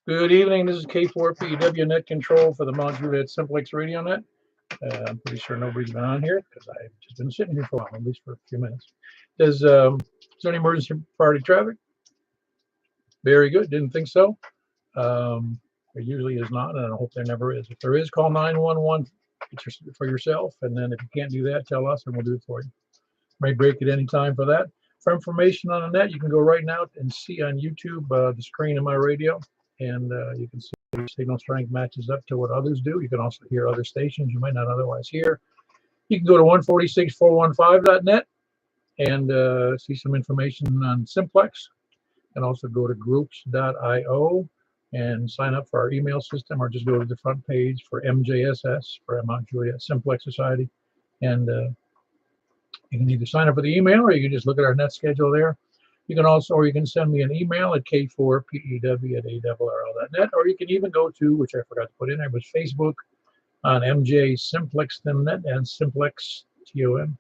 Good evening. This is K4PW Net Control for the Mount Juliet Simplex Radio Net. I'm pretty sure nobody's been on here because I've just been sitting here for a while, at least for a few minutes. Is there any emergency priority traffic? Very good. Didn't think so. There usually is not, and I hope there never is. If there is, call 911 for yourself, and then if you can't do that, tell us, and we'll do it for you. May break at any time for that. For information on the net, you can go right now and see on YouTube the screen of my radio, and you can see signal strength matches up to what others do. You can also hear other stations you might not otherwise hear. You can go to 146415.net and see some information on Simplex, and also go to groups.io and sign up for our email system, or just go to the front page for MJSS, for Mount Juliet Simplex Society, and you can either sign up for the email, or you can just look at our net schedule there. You can also, or you can send me an email at k4pew@arrl.net, or you can even go to, which I forgot to put in there, was Facebook on MJ Simplexton Net and Simplex TON.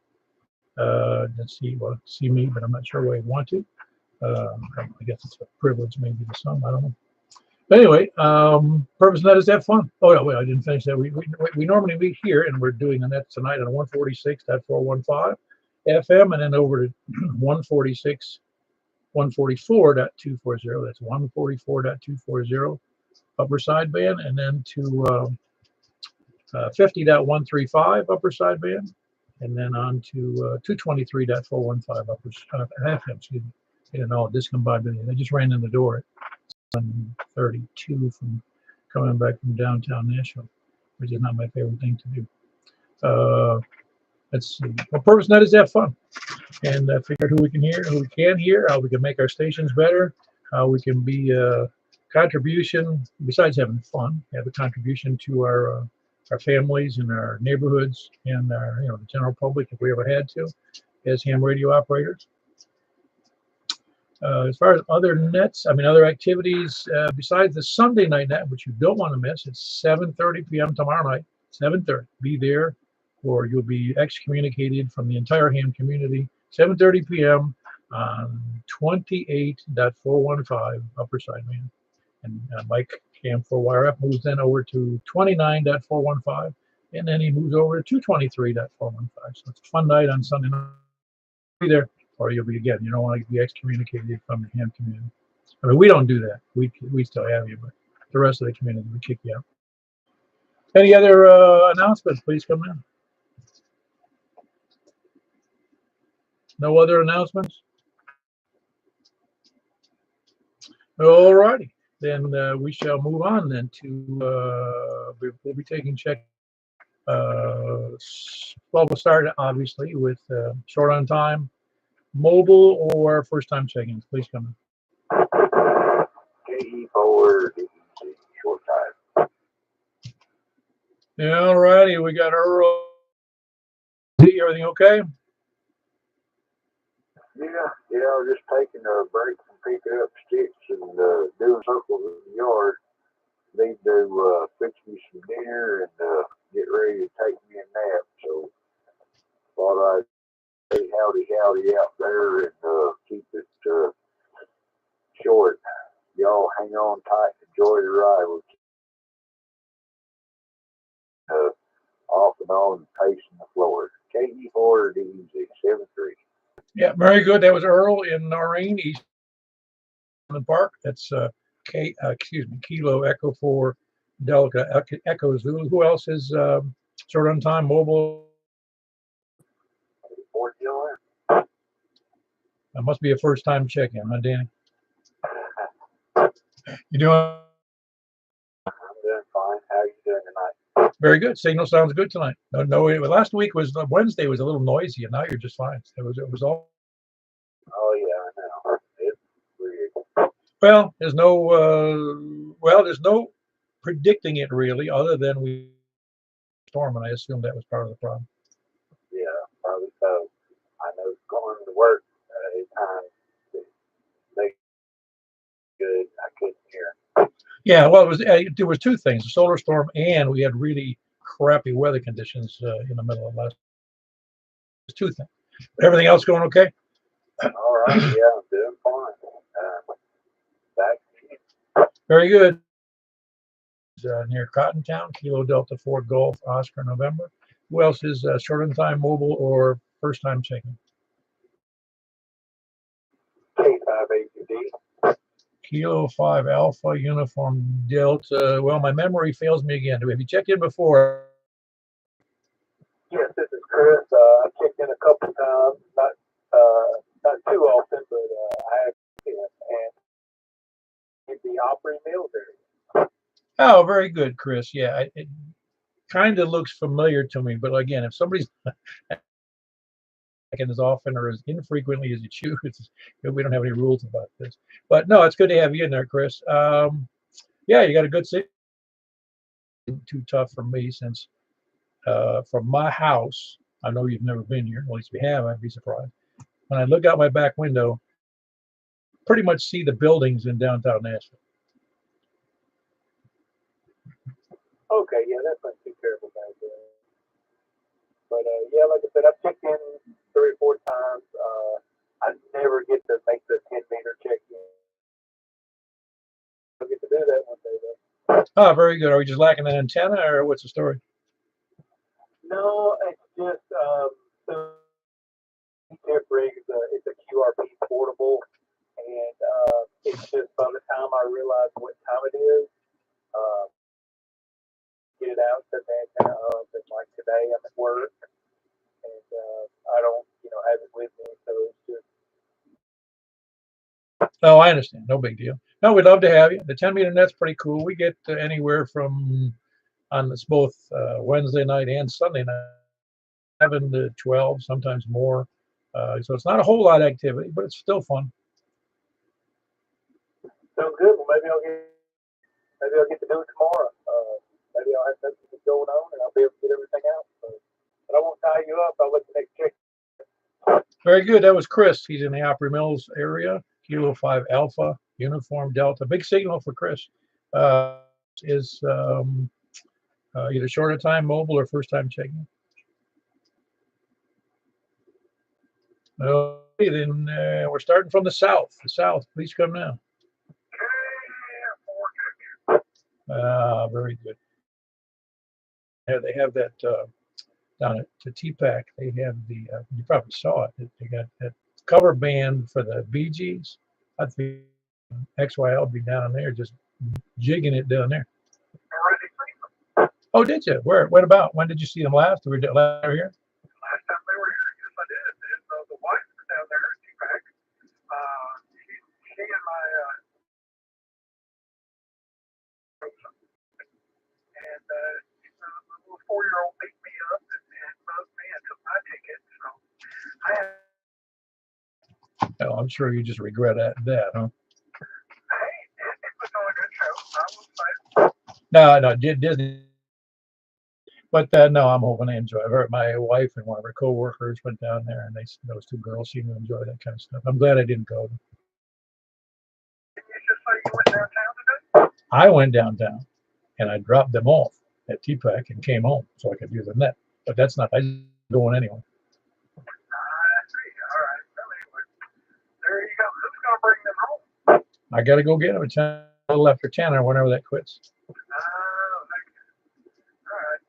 Let's see, well, see me, but I'm not sure where I want to. I guess it's a privilege maybe to some, I don't know. But anyway, purpose of that is to have fun. Oh, yeah, wait, I didn't finish that. We normally meet here, and we're doing the net tonight on 146.415 FM, and then over to 144.240. That's 144.240 upper sideband, and then to 50.135 upper sideband, and then on to 223.415 upper FM. Excuse me. They didn't all discombobulated. They just ran in the door at 7:32 from coming back from downtown Nashville, which is not my favorite thing to do. Let's see. The purpose of that is to have fun and figure out who we can hear, who we can't hear, how we can make our stations better, how we can be a contribution, besides having fun, have a contribution to our families and our neighborhoods and our, the general public, if we ever had to, as ham radio operators. As far as other nets, other activities, besides the Sunday night net, which you don't want to miss, it's 7:30 p.m. tomorrow night, 7:30. Be there, or you'll be excommunicated from the entire ham community. 7:30 p.m. on 28.415 upper sideband. And Mike Cam 4-wire up moves then over to 29.415, and then he moves over to 223.415. So it's a fun night on Sunday night. Be there, or you'll be, again, you don't want to be excommunicated from the ham community. We don't do that. We still have you, but the rest of the community, we kick you out. Any other announcements? Please come in. No other announcements? All righty. Then we shall move on then to, we'll be taking check. Well, we'll start obviously with short on time, mobile, or first time check-ins. Please come in. KE4, short time. All righty. We got Earl. Everything okay? Yeah, I was just taking a break from picking up sticks and doing circles in the yard. Need to fix me some dinner and get ready to take me a nap. So thought I'd say howdy out there and keep it short. Y'all hang on tight and enjoy the ride. We'll off and on, pacing the floor. KE4 DZ 73. Yeah, very good. That was Earl in Noreen, East Park. That's Kilo Echo 4 Delta Echo Zulu. Who else is short on time, mobile? That must be a first time check-in, huh, Danny? You doing? I'm doing fine. How are you doing tonight? Very good. Signal sounds good tonight. No. Last week was Wednesday was a little noisy, and now you're just fine. It was all. Oh yeah, I know. It's weird. Well, there's no predicting it really, other than we storm, and I assume that was part of the problem. Yeah, probably so. I know going to work at times they good. I couldn't hear. Yeah, well, there was two things: a solar storm, and we had really crappy weather conditions in the middle of last. Two things. Everything else going okay? All right. Yeah, I'm doing fine. Back. Very good. Near Cottontown, Kilo Delta 4 Golf Oscar November. Who else is short on time mobile or first time checking? K5AUD. Kilo 5 Alpha Uniform Delta. Well, my memory fails me again. Have you checked in before? Yes, this is Chris. I checked in a couple times, not too often, but I have checked in, and in the Opry Mills area. Oh, very good, Chris. Yeah, it kind of looks familiar to me, but again, if somebody's as often or as infrequently as you choose, we don't have any rules about this. But no, it's good to have you in there, Chris. Yeah, you got a good city. Too tough for me since from my house, I know you've never been here. At least we have. I'd be surprised. When I look out my back window, pretty much see the buildings in downtown Nashville. Okay, yeah, that's not too terrible back there. But yeah, like I said, I've checked in 3 or 4 times. I never get to make the 10-meter check-in. I'll get to do that one day, though. Oh, very good. Are we just lacking an antenna, or what's the story? No, it's just the tip rig it's a QRP portable, and it's just by the time I realize what time it is, get it out, set the antenna up, and like today I'm at work, and I don't, have it with me, so it's just. Oh, I understand. No big deal. No, we'd love to have you. The 10-meter net's pretty cool. We get anywhere from, on it's both Wednesday night and Sunday night, 7 to 12, sometimes more. So it's not a whole lot of activity, but it's still fun. Sounds good. Well, maybe I'll get to do it tomorrow. Maybe I'll have something going on, and I'll be able to get everything out. So, but I won't tie you up. I'll let the next check. Very good. That was Chris. He's in the Opry Mills area. Kilo 5 Alpha Uniform Delta. Big signal for Chris. Is either shorter time mobile or first time checking. Okay, then we're starting from the south. The south, please come now. Very good. Yeah, they have that down at the T-Pack. They have the, you probably saw it. They got that cover band for the Bee Gees. I think XYL will be down there just jigging it down there. Oh, did you? Where? What about? When did you see them last? Were they here? Last time they were here, yes, I did. And the wife was down there at T-Pack. She and my and the little 4-year-old beat me up and buzzed me and took my ticket. So I had. Oh, I'm sure you just regret that, huh? Hey, it was on a good show. I will say. No, Disney. But no, I'm hoping they enjoy it. My wife and one of her coworkers went down there, and those two girls seem to enjoy that kind of stuff. I'm glad I didn't go. Did you just say you went downtown today? I went downtown, and I dropped them off at T-Pack and came home so I could do the net. But that's not. I'm going anyway. I see. All right. Well, anyway, there you go. Who's going to bring them home? I got to go get them a little after 10 or whenever that quits. All right.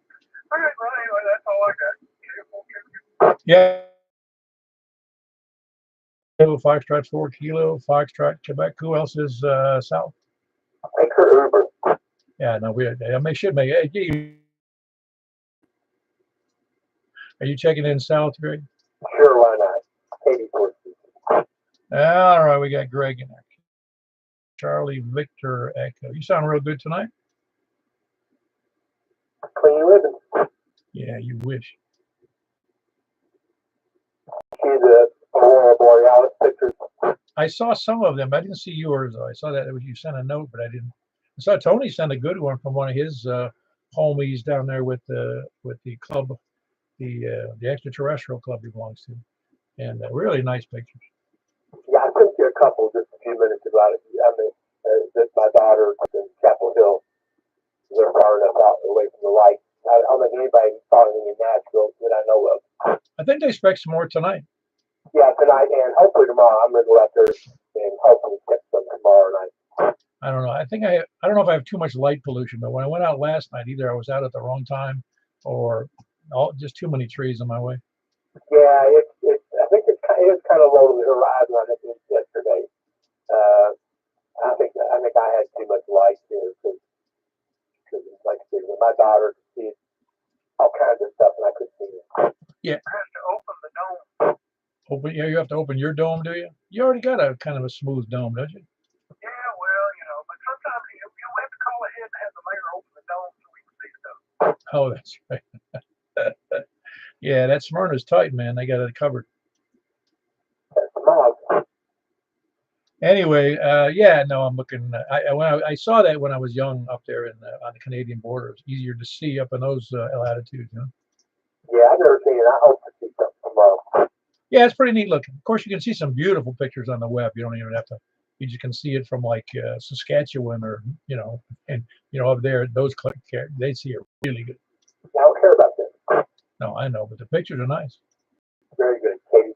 All right. Well, anyway, that's all I got. Yeah. Kilo, Foxtrot 4 Kilo, Foxtrot, Quebec. Who else is south? Uber. Yeah, no, we should make it. Hey, are you checking in south, Greg? Sure, why not? 84. All right, we got Greg in there. Charlie Victor Echo. You sound real good tonight. Clean living. Yeah, you wish. See the Aurora Borealis pictures. I saw some of them. I didn't see yours though. I saw that you sent a note, but I didn't. I saw Tony sent a good one from one of his homies down there with the club, the extraterrestrial club he belongs to, and really nice pictures. Yeah, I sent you a couple just a few minutes about it. I mean, that my daughter in Chapel Hill, they're far enough out away from the light. I don't think anybody saw anything in Nashville that I know of. I think they expect some more tonight. Yeah, tonight and hopefully tomorrow. I'm going to go out there and hopefully catch some tomorrow night. I don't know. I don't know if I have too much light pollution, but when I went out last night, either I was out at the wrong time or just too many trees in my way. Yeah, I think it is kind of low to the horizon. I think it was yesterday. I think I had too much light here because like I said, my daughter could see all kinds of stuff and I couldn't see it. Yeah. I have to open the dome. Yeah, you have to open your dome, do you? You already got a kind of a smooth dome, don't you? Yeah, well, but sometimes you have to call ahead and have the mayor open the dome so we can see stuff. Oh, that's right. Yeah, that Smyrna's tight, man. They got it covered. Anyway, yeah, no, I'm looking. I saw that when I was young up there on the Canadian border. It's easier to see up in those latitudes, you know. Yeah, I've never seen it. I hope to see something tomorrow. Yeah, it's pretty neat looking. Of course, you can see some beautiful pictures on the web. You don't even have to. You just can see it from like Saskatchewan or and up there, they see it really good. I don't care about that. No, I know, but the pictures are nice. Very good, Katie.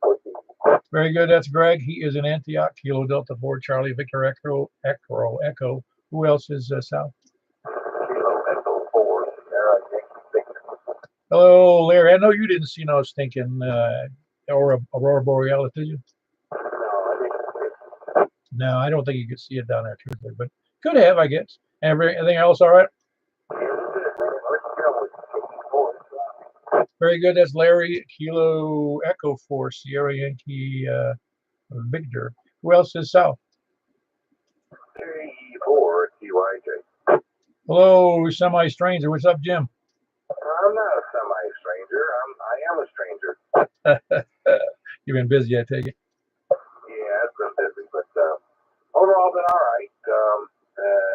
Very good. That's Greg. He is in Antioch, Kilo Delta 4 Charlie Victor Echo. Who else is south? Kilo Echo 4 Sierra Victor. Hello, Larry. I know you didn't see no stinking Aurora Borealis, did you? No, I don't think you could see it down there, truthfully, but could have, I guess. Everything else all right? Very good. That's Larry, Kilo Echo 4 Sierra Yankee Victor. Who else is south? 4 TYJ. Hello, semi-stranger. What's up, Jim? I'm not a semi-stranger. I am a stranger. You've been busy, I take it. Yeah, it's been busy, but overall been all right.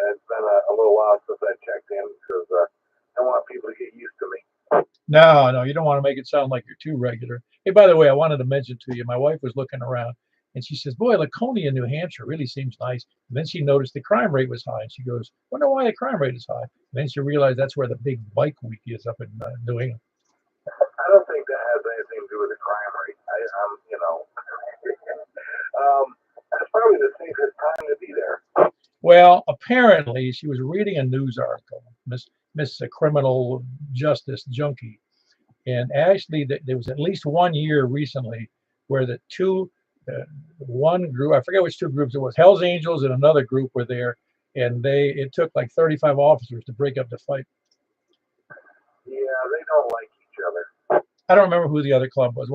It's been a little while since I checked in because I want people to get used to me. No, you don't want to make it sound like you're too regular. Hey, by the way, I wanted to mention to you, my wife was looking around and she says, boy, Laconia, New Hampshire really seems nice. And then she noticed the crime rate was high and she goes, wonder why the crime rate is high. And then she realized that's where the big bike week is up in New England. I don't think that has anything to do with the crime rate. That's probably the safest time to be there. Well, apparently she was reading a news article, Miss Criminal Justice Junkie. And actually, there was at least 1 year recently where the one group, I forget which two groups it was, Hell's Angels and another group were there, and it took like 35 officers to break up the fight. Yeah, they don't like each other. I don't remember who the other club was.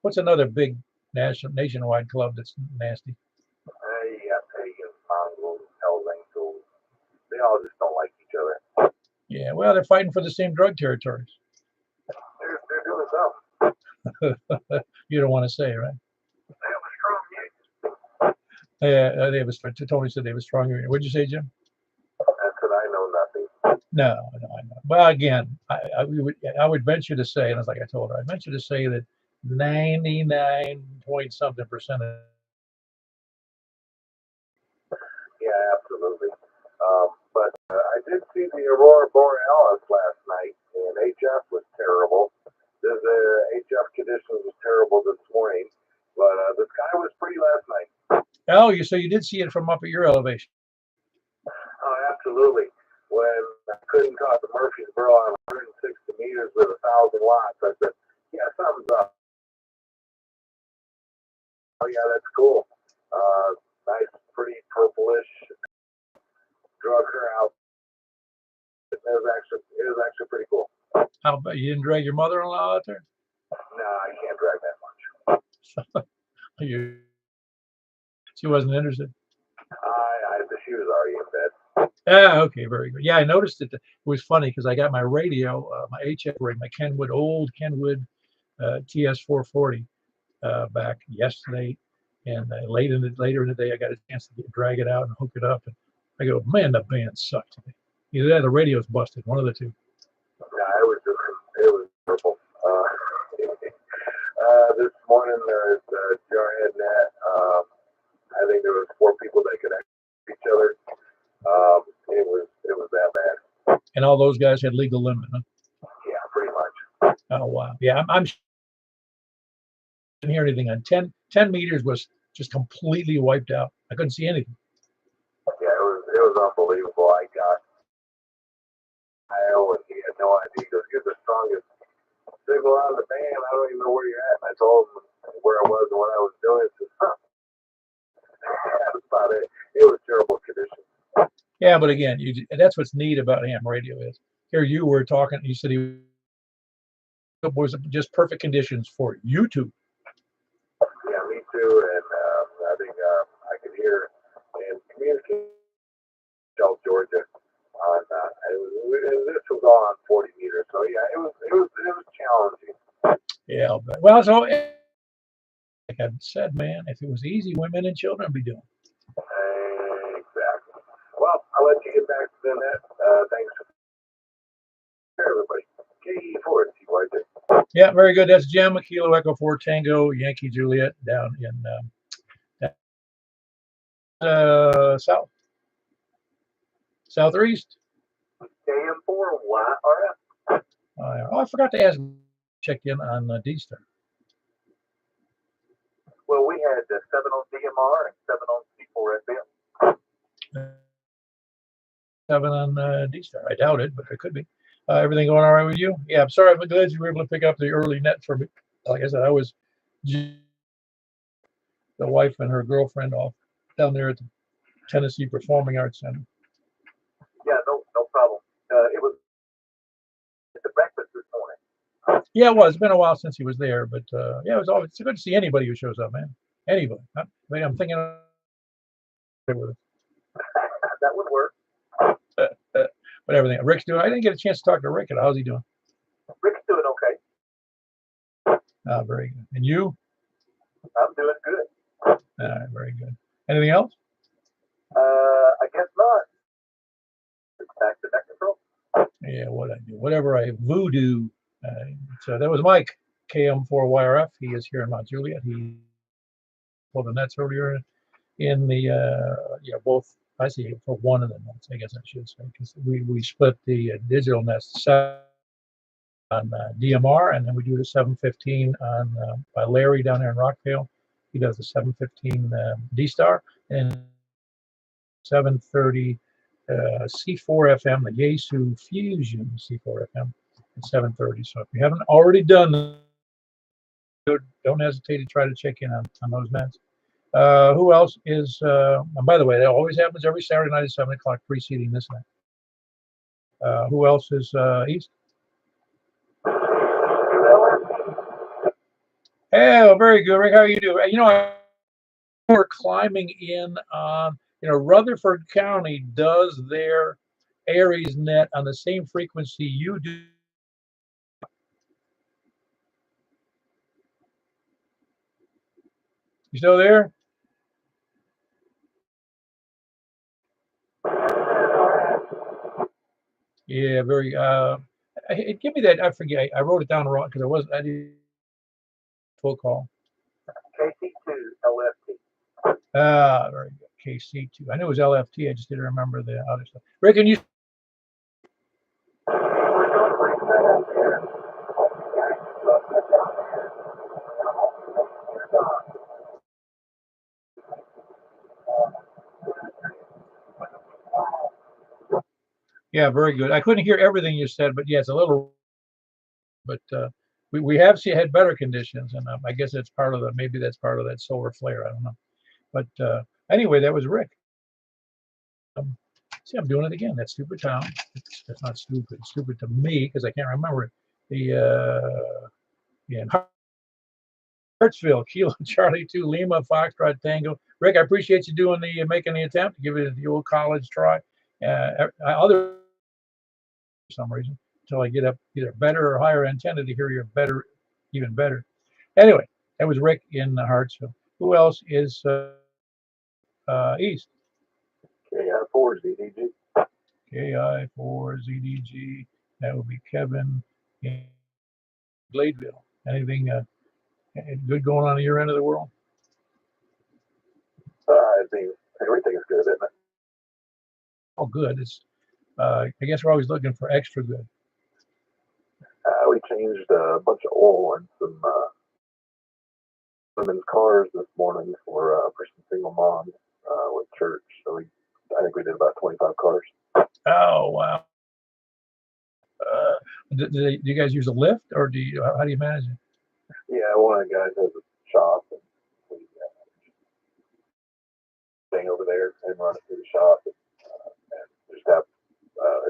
What's another big nationwide club that's nasty? You got Pagans, Mongols, Hell's Angels. They all just don't like each other. Yeah, well, they're fighting for the same drug territories. They're doing something. You don't want to say, right? They have a strong union. Yeah, Tony said they have a strong union. What'd you say, Jim? That's what I know nothing. No, I know. Well, again, I would venture to say, and it's like I told her, I'd venture to say that 99 point something percent of. Yeah, absolutely. But I did see the Aurora Borealis last night, and HF was terrible. The HF conditions was terrible this morning, but the sky was pretty last night. Oh, so you did see it from up at your elevation? Oh, absolutely. When I couldn't talk to Murfreesboro on 160 meters with 1,000 watts, I said, yeah, something's up. Oh, yeah, that's cool. Nice, pretty purplish. Drug her out. It was actually pretty cool. How about you didn't drag your mother-in-law out there? No, I can't drag that much. She wasn't interested. She was already in bed. Ah, okay, very good. Yeah, I noticed it. It was funny because I got my radio, my HF rig, my old Kenwood TS440 back yesterday, and later in the day, I got a chance to drag it out and hook it up, and I go, man, the band sucked today. Either that, or the radio's busted, one of the two. No, it was purple. This morning there's Jarhead Net. I think there was 4 people that could access each other. It was that bad. And all those guys had legal limit, huh? Yeah, pretty much. Oh wow. Yeah, I didn't hear anything on 10 meters was just completely wiped out. I couldn't see anything. people out of the band, I don't even know where you're at. And I told them where I was and what I was doing. Said, huh. That was about it. It was terrible condition. Yeah, but again, that's what's neat about ham radio is here you were talking. You said he was just perfect conditions for YouTube. Yeah, me too. And I think I could hear and communicate South Georgia on this was all on 40 meters. So yeah, it was challenging. Yeah, but, well, so like I said, man, if it was easy, women and children would be doing. Exactly. Well, I'll let you get back to the net. Thanks for everybody. KE4 TYJ. Yeah, very good. That's Jim, Kilo Echo 4 Tango, Yankee Juliet down in south or east. KM4 YRF. Oh, I forgot to ask. Check in on D-Star. Well, we had 7 on DMR and 7 on C4 FM. 7 on D-Star. I doubt it, but it could be. Everything going all right with you? Yeah, I'm sorry. I'm glad you were able to pick up the early net for me. Like I said, I was the wife and her girlfriend off down there at the Tennessee Performing Arts Center. Yeah, no problem. It was at the breakfast this morning. Yeah, it was. It's been a while since he was there, but yeah, it's good to see anybody who shows up, man. Anybody. I'm thinking of that would work. But everything. Rick's doing. I didn't get a chance to talk to Rick. How's he doing? Rick's doing okay. Very good. And you? I'm doing good. Very good. Anything else? I guess not. Back to net control. Yeah, what I do, whatever I voodoo. So that was Mike, KM4YRF. He is here in Mount Juliet. He pulled the nets earlier in the both. I see for one of the nets, I guess I should say, because we split the digital nets on DMR, and then we do the 715 on by Larry down there in Rockville. He does the 715 D-Star and 730 C4 FM, the Yaesu Fusion C4 FM at 730. So if you haven't already done that, don't hesitate to try to check in on those nets. Who else is, and by the way, that always happens every Saturday night at 7 o'clock preceding this night. Who else is east? Oh, very good, Rick. How you doing? You know, we're climbing in on, Rutherford County does their Aries net on the same frequency you do. You still there? Yeah, very. Give me that. I forget. I wrote it down wrong because I did full call. KC2 LFT. Very good. KC2. I knew it was LFT. I just didn't remember the other stuff. Rick, can you? Yeah, very good. I couldn't hear everything you said, but yes, a little. But we have had better conditions, and I guess that's part of maybe that's part of that solar flare. I don't know. But anyway, that was Rick. See, I'm doing it again. That stupid town. That's not stupid. It's stupid to me because I can't remember it. In Hartsville, Kilo Charlie 2 Lima Foxtrot Tango. Rick, I appreciate you making the attempt to give it the old college try. For some reason, until I get up either better or higher antenna to hear you even better. Anyway, that was Rick in Hartsville. Who else is east? KI4ZDG. KI4ZDG. That would be Kevin in Gladeville. Anything good going on at your end of the world? I think everything is good, isn't it? Oh, good. It's. I guess we're always looking for extra good. We changed a bunch of oil in some women's cars this morning for some single moms with church. So I think we did about 25 cars. Oh, wow. Do you guys use a lift, or how do you manage it? Yeah, one of the guys has a shop, and we thing over there and run it through the shop, and just have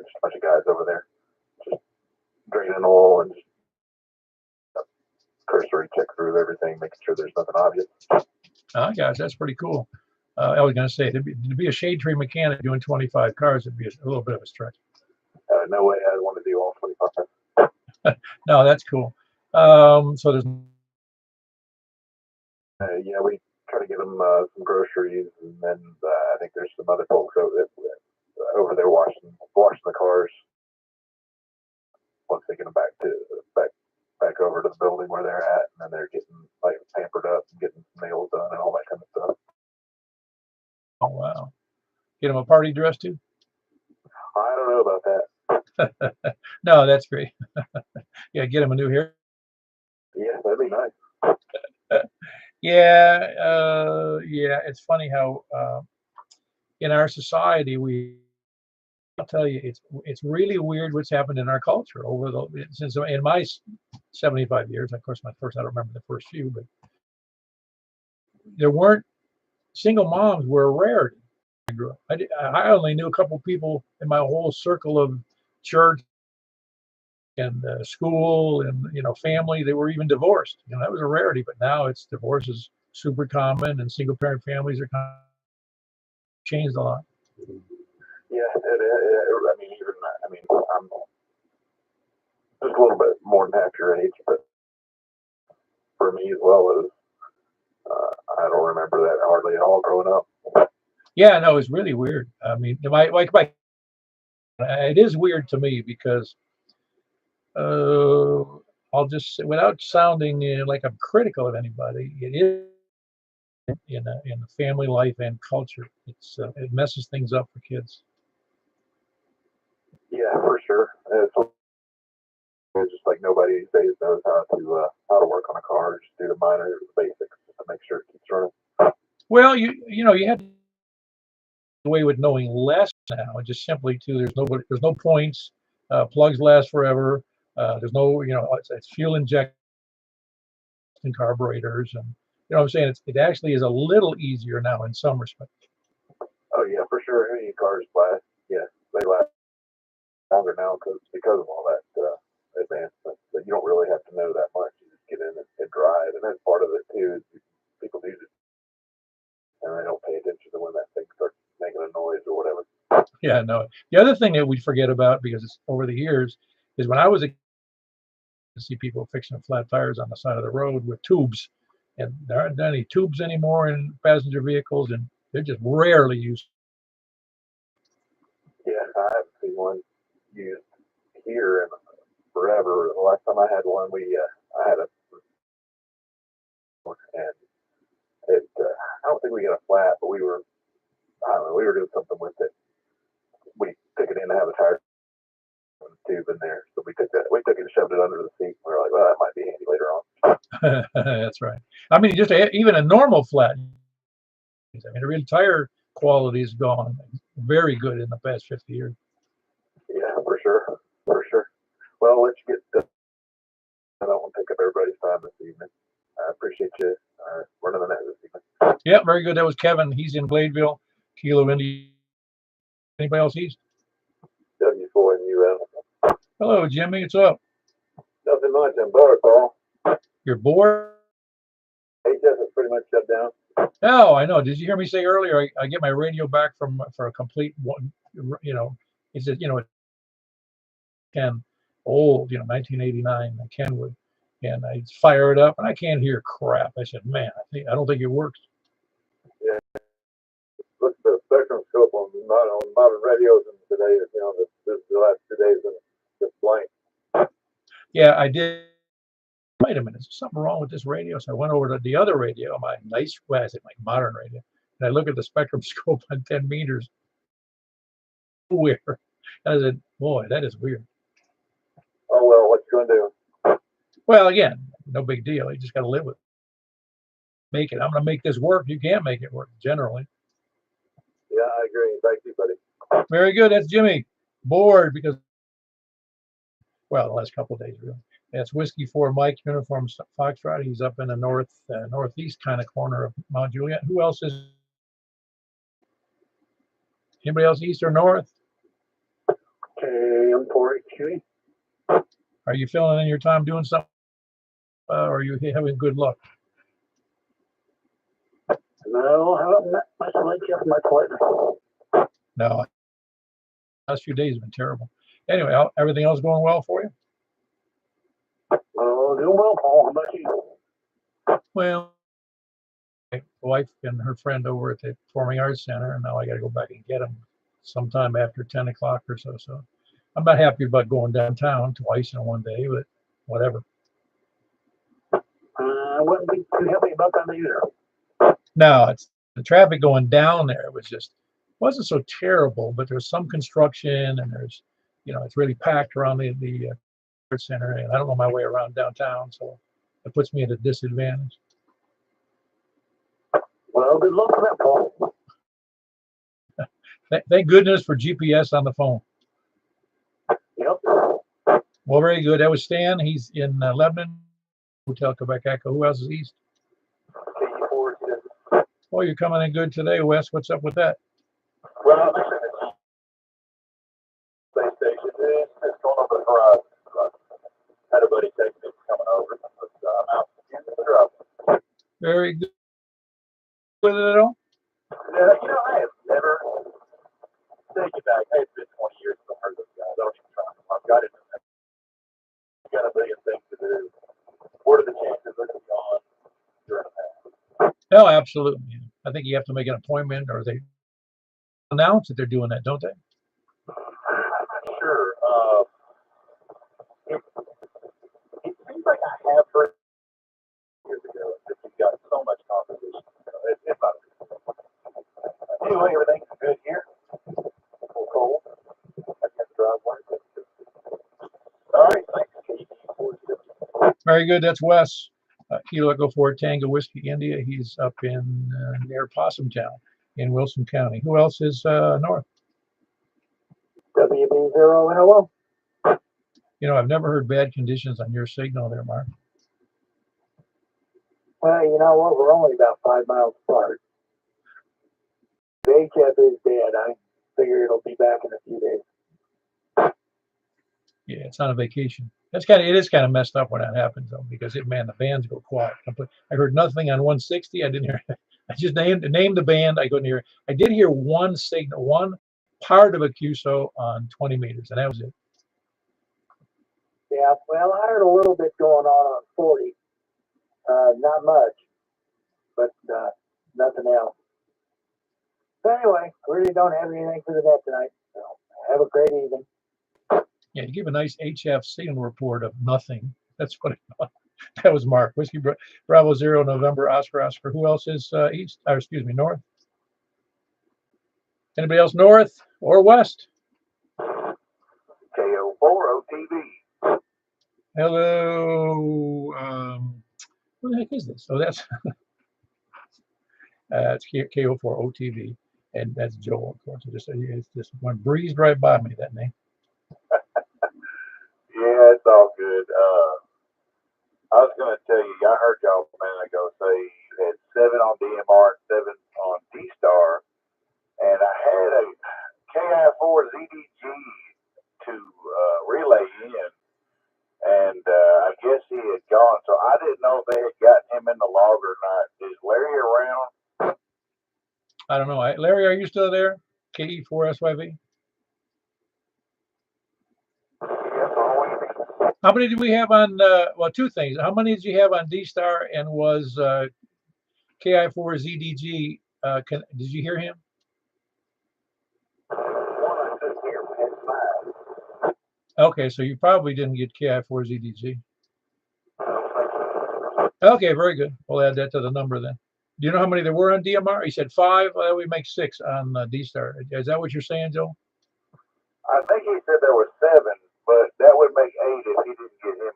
just a bunch of guys over there just draining oil and just cursory check through everything, making sure there's nothing obvious. Gosh, that's pretty cool. I was going to say, to be a shade tree mechanic doing 25 cars would be a little bit of a stretch. No way I'd want to do all 25. No, that's cool. So there's yeah, we try to get them some groceries, and then I think there's some other folks over there washing the cars once they get them back over to the building where they're at, and then they're getting like pampered up and getting nails done and all that kind of stuff. Oh wow, get them a party dress too? I don't know about that. No, that's great. Yeah, get them a new hair. Yeah, that'd be nice. Yeah, it's funny how in our society I'll tell you, it's really weird what's happened in our culture since in my 75 years. Of course, I don't remember the first few, but there weren't single moms were a rarity. I grew up. I only knew a couple people in my whole circle of church and school and family. They were even divorced. That was a rarity. But now divorce is super common, and single parent families are kind of changed a lot. Yeah, I'm just a little bit more than half your age, but for me as well as I don't remember that hardly at all growing up. Yeah, no, it's really weird. I mean, it is weird to me because I'll just say, without sounding like I'm critical of anybody, it is in the family life and culture. It messes things up for kids. Yeah, for sure. It's just like nobody these days knows how to work on a car. Just do the minor basics to make sure it keeps running. Well, you have away with knowing less now, and just simply there's no points. Plugs last forever. There's no it's fuel injection carburetors, and what I'm saying, it actually is a little easier now in some respects. Oh yeah, for sure. Any cars last, yeah, they last longer now because of all that advancement. But you don't really have to know that much. You just get in and drive, and that's part of it too. Is people do this, and they don't pay attention to when that thing starts making a noise or whatever. Yeah, no. The other thing that we forget about, because it's over the years, is when I was to see people fixing flat tires on the side of the road with tubes, and there aren't any tubes anymore in passenger vehicles, and they're just rarely used. Yeah, I haven't seen one used here in forever. The last time I had one, I had and I don't think we got a flat, but I don't know, we were doing something with it. We took it in to have a tire tube in there, so we took it and shoved it under the seat. We were like, well, that might be handy later on. That's right. I mean, just even a normal flat. I mean, the real tire quality is gone very good in the past 50 years. Yeah, for sure. Well, let's get. I don't want to take up everybody's time this evening. I appreciate you running the net this evening. Yeah, very good. That was Kevin. He's in Gladeville, Kilo, Indy. Anybody else east? W4 and UL. Hello, Jimmy. What's up? Nothing much. I'm bored, Paul. You're bored? HS is pretty much shut down. No, I know. Did you hear me say earlier? I get my radio back for a complete one. It's 10 old, 1989 Kenwood, and I fire it up and I can't hear crap. I said, man, I don't think it works. Yeah. Look at the spectrum scope on modern radios and today. The last 2 days and just blank. Yeah, I did. Wait a minute, is something wrong with this radio? So I went over to the other radio, my modern radio, and I look at the spectrum scope on 10 meters. Weird. And I said, boy, that is weird. Oh well, what you gonna do? Well, again, no big deal. You just got to live with it. Make it. I'm going to make this work. You can't make it work generally. Yeah, I agree. Thank you, buddy. Very good. That's Jimmy. Bored because well, the last couple of days really. That's Whiskey 4 Mike, Uniform Foxtrot. He's up in the northeast kind of corner of Mount Juliet. Who else is? Anybody else east or north? Okay, I'm for it, Huey. Are you feeling in your time doing something, or are you having good luck? No, I haven't met much like you my partner. No, last few days have been terrible. Anyway, everything else going well for you? Oh, doing well, Paul. How about you? Well, my wife and her friend over at the Performing Arts Center, and now I got to go back and get them sometime after 10 o'clock or so. So I'm not happy about going downtown twice in one day, but whatever. I wouldn't be too happy about that either. No, it's the traffic going down there wasn't so terrible, but there's some construction and there's, it's really packed around the Arts Center, and I don't know my way around downtown, so it puts me at a disadvantage. Well, good luck with that, Paul. Thank goodness for GPS on the phone. Yep. Well, very good. That was Stan. He's in Lebanon, Hotel Quebec Echo. Who else is east? Oh, you're coming in good today, Wes. What's up with that? Well, listen, space station it's going over the horizon. Had a buddy text me coming over. I'm out in the drop. Very good. With it at all? I have never taken back. Hey, it's been 20 years since I've heard those guys. I don't even try. I've got it. I've got a billion things to do. What are the chances they're going to be on during the past? No, absolutely. I think you have to make an appointment, or they announce that they're doing that, don't they? I'm not sure. It seems like I have heard years ago that you've got so much competition. It's not. Anyway, everything's good here. A little cold. I can't drive one. All right, thanks. Very good. That's Wes. Kilo Echo 4 Tango Whiskey India. He's up in near Possum Town in Wilson County. Who else is north? WB0 NOO. I've never heard bad conditions on your signal there, Mark. Well, you know what? We're only about 5 miles apart. The HF is dead. I figure it'll be back in a few days. Yeah, it's on a vacation. It is kind of messed up when that happens though, because the bands go quiet. I heard nothing on 160. I didn't hear. I just named the band. I couldn't hear. I did hear one signal, one part of a QSO on 20 meters, and that was it. Yeah, well, I heard a little bit going on 40. Not much, but nothing else. So anyway, really don't have anything for the net tonight. So have a great evening. Yeah, you give a nice HF signal report of nothing. That's what that was. Mark. Whiskey Bravo 0 November Oscar. Who else is east? Or excuse me, north? Anybody else north or west? KO4 OTV. Hello. Who the heck is this? Oh, that's it's KO4 OTV, and that's Joel, of course. It's just one breezed right by me, that name. Yeah, it's all good. I was going to tell you, I heard y'all a minute ago say you had 7 on DMR and 7 on D-Star, and I had a KI4 ZDG to relay in, and I guess he had gone, so I didn't know if they had gotten him in the log or not. Is Larry around? I don't know. Larry, are you still there? KE4SYV? How many did we have on, well, 2 things. How many did you have on D-Star, and was KI4ZDG, did you hear him? Okay, so you probably didn't get KI4ZDG. Okay, very good. We'll add that to the number then. Do you know how many there were on DMR? You said 5. Well, we make 6 on D-Star. Is that what you're saying, Joe? I think he said there were 7, but that would make 8 if he didn't get him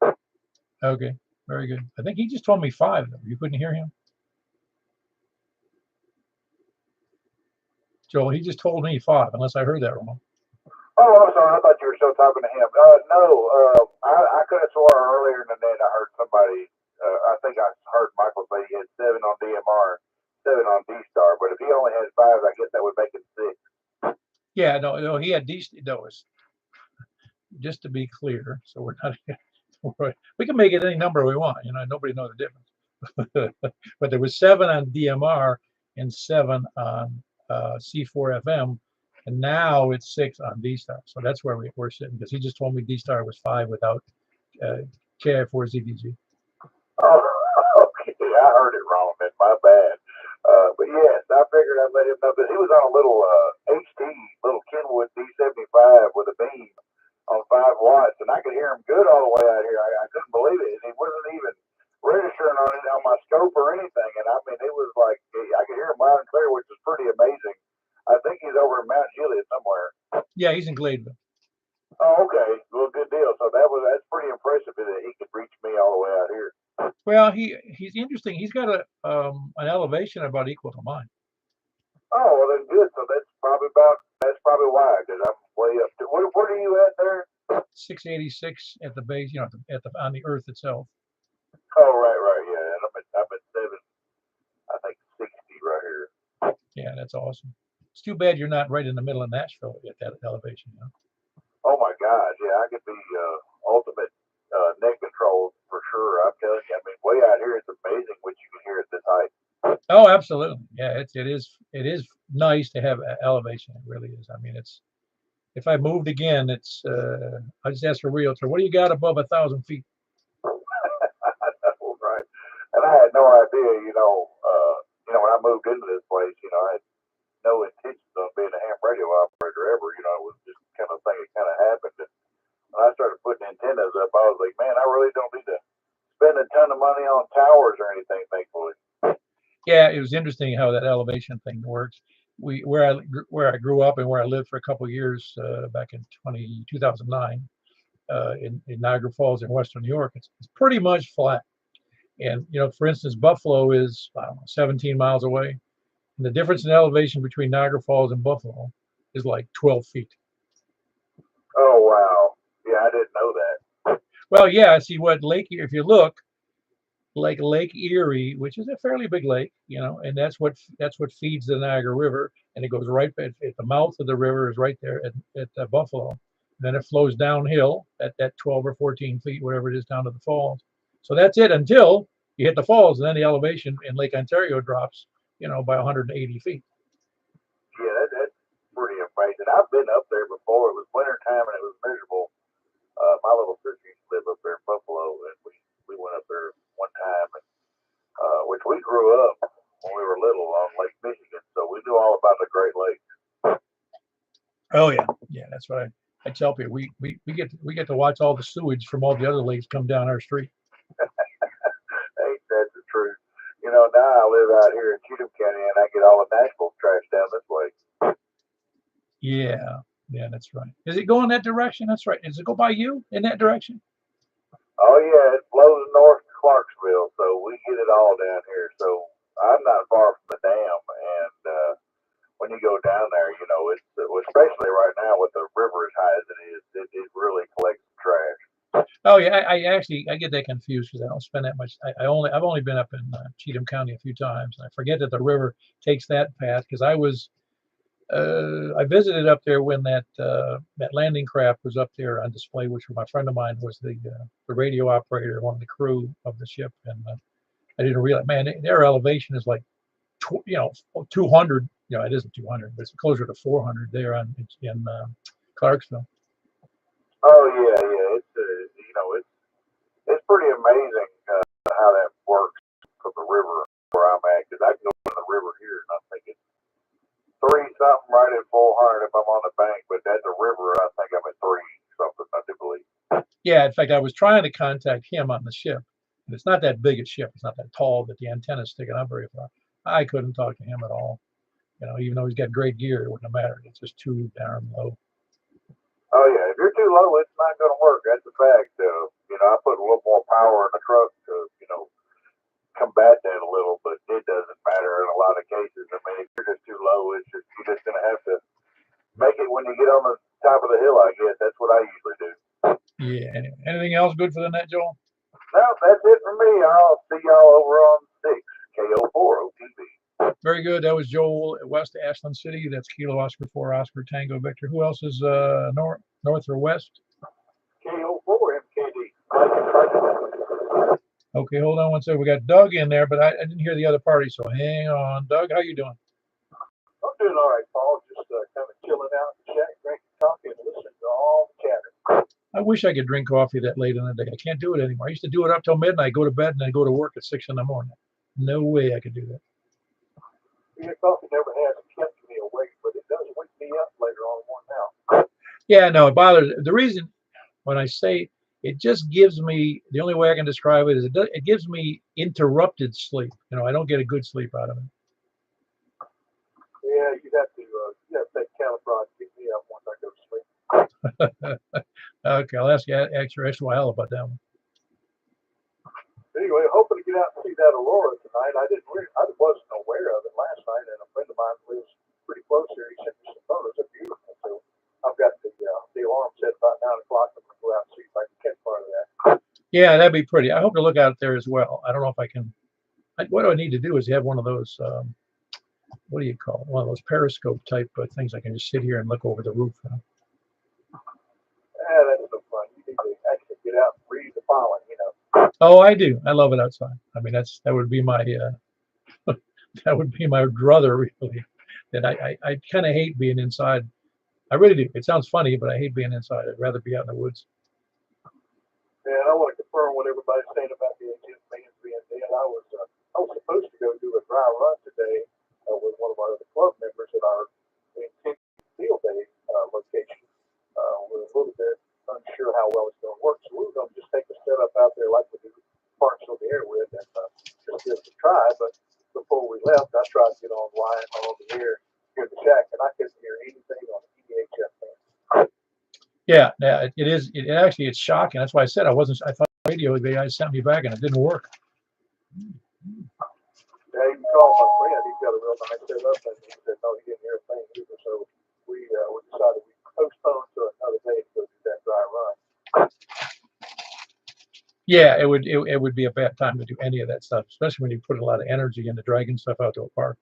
in. Okay, very good. I think he just told me 5. Though. You couldn't hear him? Joel, he just told me 5, unless I heard that wrong. Oh, I'm sorry. I thought you were still talking to him. No, I could have swore earlier in the net I heard somebody. I think I heard Michael say he had 7 on DMR, 7 on D Star. But if he only has 5, I guess that would make it 6. Yeah, no, he had D. No, just to be clear, so we're not. We can make it any number we want. Nobody knows the difference. But there was 7 on DMR and 7 on C4 FM, and now it's 6 on D Star. So that's where we're sitting, because he just told me D Star was 5 without KI4 ZDG. Oh, okay. I heard it wrong. Then my bad. But yes, I figured I'd let him know that he was on a little little Kenwood D75 with a beam on 5 watts, and I could hear him good all the way out here. I couldn't believe it, and he wasn't even registering on it on my scope or anything. And I mean, it was like I could hear him loud and clear, which is pretty amazing. I think he's over in Mount Juliet somewhere. Yeah, he's in Gladeville. Oh, okay. Well, good deal. So that's pretty impressive that he could reach me all the way out here. Well, he's interesting. He's got an elevation about equal to mine. Oh, well, then good. So that's probably why, because I'm way up to. Where are you at there? 686 at the base, on the Earth itself. Oh, right, yeah. And I'm at 7, I think 60 right here. Yeah, that's awesome. It's too bad you're not right in the middle of Nashville at that elevation. Oh my gosh, yeah, I could be ultimate net control for sure. I'm telling you, I mean, way out here, it's amazing what you can hear at this height. Oh, absolutely. Yeah, it is nice to have elevation. It really is. I mean, if I moved again, I just asked a realtor, what do you got above 1,000 feet? I know, right? And I had no idea, when I moved into this place, I had no intentions on being a ham radio operator ever. It was just kind of thing that kind of happened. And when I started putting antennas up, I was like, man, I really don't need to spend a ton of money on towers or anything, thankfully. Yeah, it was interesting how that elevation thing works. Where I grew up and where I lived for a couple of years back in 2009 in Niagara Falls in Western New York, it's pretty much flat. And for instance, Buffalo is 17 miles away, and the difference in elevation between Niagara Falls and Buffalo is like 12 feet. Oh wow! Yeah, I didn't know that. Well, yeah. See what lake? If you look, like Lake Erie, which is a fairly big lake, and that's what feeds the Niagara River, and it goes right at the mouth of the river is right there at Buffalo. And then it flows downhill at that 12 or 14 feet, whatever it is, down to the falls. So that's it until you hit the falls, and then the elevation in Lake Ontario drops, by 180 feet. Yeah, that's pretty amazing. I've been up there before. It was winter time and it was miserable. My little sister used to live up there in Buffalo, and we went up there one time, and which we grew up when we were little on Lake Michigan, so we knew all about the Great Lakes. Oh yeah, that's what I tell people. We get to watch all the sewage from all the other lakes come down our street. Ain't that the truth? Now I live out here in Cheatham County, and I get all the Nashville trash down this way. Yeah, that's right. Is it going that direction? That's right. Does it go by you in that direction? Oh yeah, it flows north to Clarksville, so we get it all down here. So I'm not far from the dam, and when you go down there, it's especially right now with the river as high as it is, it really collects trash. Oh yeah, I get that confused because I don't spend that much. I've only been up in Cheatham County a few times, and I forget that the river takes that path because I visited up there when that landing craft was up there on display, which my friend of mine was the radio operator, one of the crew of the ship, and I didn't realize, man, their elevation is like 200. It isn't 200, but it's closer to 400 there in Clarksville. Oh yeah, it's pretty amazing how that works from the river where I'm at, because I can go to the river here and I'm thinking 3 something right at 400 if I'm on the bank, but at the river I think I'm at 3 something, I do believe. Yeah, in fact, I was trying to contact him on the ship, and it's not that big a ship. It's not that tall that the antenna's sticking up very far. I couldn't talk to him at all. Even though he's got great gear, it wouldn't have mattered. It's just too darn low. Oh yeah, if you're too low, it's not going to work. That's a fact. I put a little more power in the truck to, combat that a little, but it doesn't matter in a lot of cases. I mean, if you're just too low, you're just going to have to make it when you get on the top of the hill, I guess. That's what I usually do. Yeah. Anyway, anything else good for the net, Joel? No, that's it for me. I'll see y'all over on 6 KO4 OTV. Very good. That was Joel at West Ashland City. That's Kilo Oscar 4 Oscar Tango Victor. Who else is north or west? KO4 MKD. Okay, hold on one second. We got Doug in there, but I didn't hear the other party, so hang on. Doug, how you doing? I'm doing all right, Paul. Just kind of chilling out in the shack, drinking coffee, and listening to all the chatter. I wish I could drink coffee that late in the day. I can't do it anymore. I used to do it up till midnight, go to bed, and then go to work at 6 in the morning. No way I could do that. Yeah, coffee never has kept me awake, but it does wake me up later on one now. Yeah, no, it bothers. The reason when I say it just gives me, the only way I can describe it is it gives me interrupted sleep. You know, I don't get a good sleep out of it. Yeah, you have to take Calipron to pick me up once I go to sleep. Okay, I'll ask you extra hell about that one. Anyway, hoping to get out and see that aurora tonight. I wasn't aware of it last night, and a friend of mine lives pretty close here. He sent me some photos. They're beautiful. So I've got the alarm set about 9 o'clock. I'm going to go out and see if I can catch part of that. Yeah, that'd be pretty. I hope to look out there as well. I don't know if I can. What I need to do is have one of those. What do you call it? One of those periscope type things. I can just sit here and look over the roof. Yeah, that's so fun. You need to actually get out and breathe the pollen, you know. Oh, I do. I love it outside. I mean, that would be my that would be my druther, really. That I kind of hate being inside. I really do. It sounds funny, but I hate being inside. I'd rather be out in the woods. Yeah, and I want to confirm what everybody's saying about the agent being dead. I was supposed to go do a dry run today with one of our other club members at our intensive field day location. We're a little bit unsure how well it's going to work, so we were going to just take the setup out there like we do parts of the air with and just give it a try. But before we left, I tried to get online on the air here at the shack, and I couldn't hear anything on the EHF band. Yeah, it is. It's shocking. That's why I said I wasn't. I thought radio the guy sent me back and it didn't work. Yeah, you called my friend. He's got a real nice setup, and he said no, he didn't hear a thing either. So we decided we postponed to another day to go do that dry run. Yeah, it would be a bad time to do any of that stuff, especially when you put a lot of energy into dragging stuff out to a park.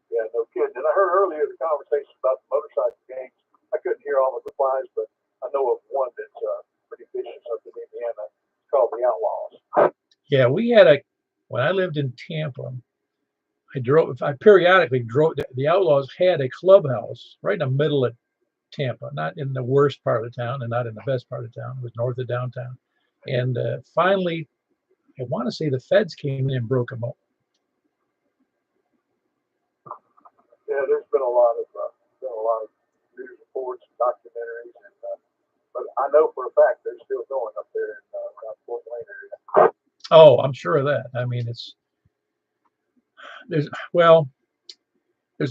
Yeah, no kidding. And I heard earlier the conversation about the motorcycle games. I couldn't hear all the replies, but I know of one that's pretty vicious up in Indiana. It's called the Outlaws. Yeah, we had when I lived in Tampa, I periodically drove, the Outlaws had a clubhouse right in the middle of Tampa, not in the worst part of the town and not in the best part of town. It was north of downtown. And finally, I want to say the feds came in and broke them up. Yeah, there's been a lot of news reports and documentaries, but I know for a fact they're still going up there in around Fort Wayne area. Oh, I'm sure of that. I mean, there's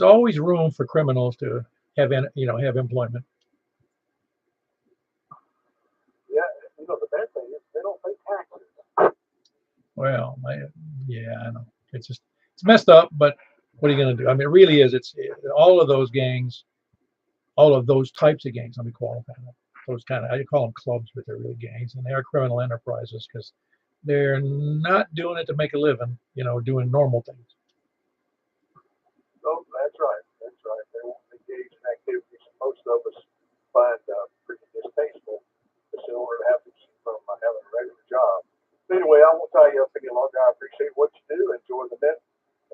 always room for criminals to have employment. Yeah, the bad thing is they don't pay taxes. Well, I know it's messed up, but what are you going to do? I mean, it really is. It's all of those gangs, all of those types of gangs. Let me qualify them. Those I call them clubs, but they're really gangs, and they are criminal enterprises because they're not doing it to make a living, doing normal things. Oh, that's right. That's right. They won't engage in activities that most of us find pretty distasteful just in order to have to keep from having a regular job. But anyway, I won't tie you up any longer. I appreciate what you do. Enjoy the net.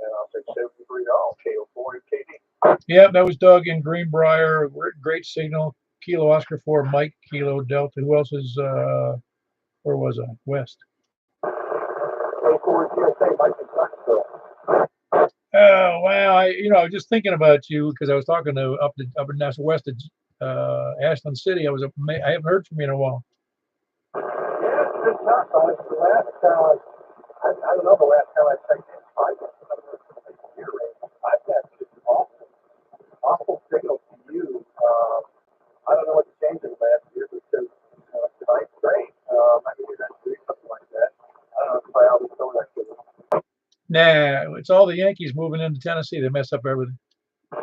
And I'll say 73 all KO4 MKD. Yeah, that was Doug in Greenbrier. Great signal. Kilo Oscar 4 Mike Kilo Delta. Who else is where was I? West. Oh wow! I was just thinking about you because I was talking to up in west of Ashland City. I haven't heard from you in a while. Yeah, it's been tough. The last time I don't know the last time I checked in. I've got just awful signal to you. I don't know what the changes last year because tonight's great. I can hear that too, something like that. I don't know if I always know that. Nah, it's all the Yankees moving into Tennessee. They mess up everything. Maybe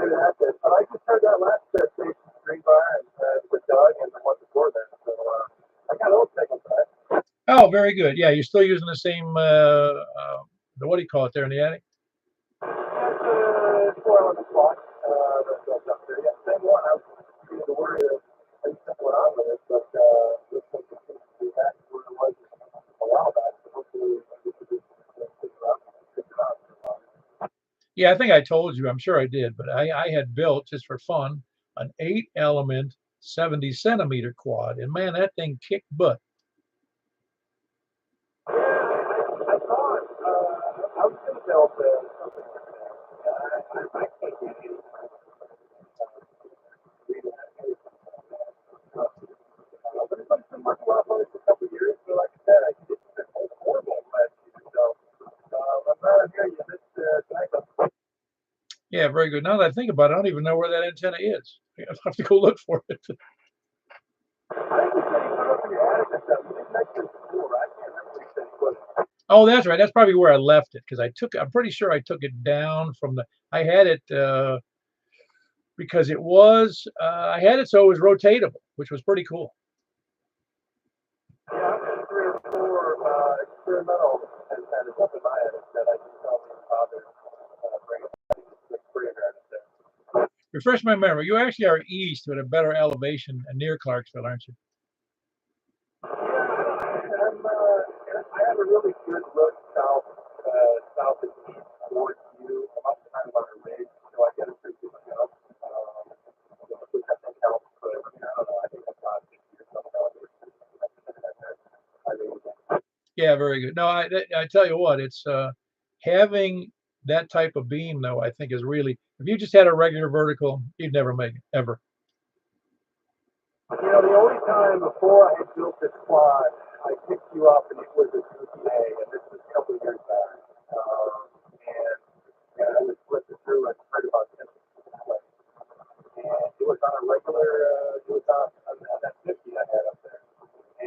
that's it. it. But I just heard that last station Green Bar and with Doug and the one before that. So I got old signal for that. Oh, very good. Yeah, you're still using the same, what do you call it there in the attic? That's 4 on the clock. That's up there. Yeah, same one. I was beginning to worry that things went on with it, but this one continues to be back where it was a while back. So hopefully, we can pick it up. Yeah, I think I told you, I'm sure I did, but I had built, just for fun, an 8-element 70-centimeter quad, and man, that thing kicked butt. Yeah, I saw it. I was going to build something like that. I can't get any. But it's been working well for us for a couple of years. So, like I said, I did horrible last year. So, I'm not here yet. It's Yeah, very good. Now that I think about it, I don't even know where that antenna is. I have to go look for it. I think you said you put it up in your attic and stuff. You didn't mention it before. I can't remember what you said you put it. Oh, that's right. That's probably where I left it, because I'm pretty sure I took it down from I had it because it was, I had it so it was rotatable, which was pretty cool. Yeah, I've got 3 or 4 experimental antennas up in my attic that I can tell me father bring it back. It's pretty interesting. Refresh my memory. You actually are east with a better elevation and near Clarksville, aren't you? Yeah, I have a really good look south and east towards you. I'm up kind of on a ridge, so I get a pretty good look. Which I think helps, but I don't know. I think I'm 5, 6 years old. Yeah, very good. No, I tell you what, it's having that type of beam, though, I think is really, if you just had a regular vertical, you'd never make it, ever. You know, the only time before I had built this quad, I picked you up and it was a 2PA, and this was a couple of years back. And I was flipping through and heard about this. And it was on a regular, it was on that 50 I had up there.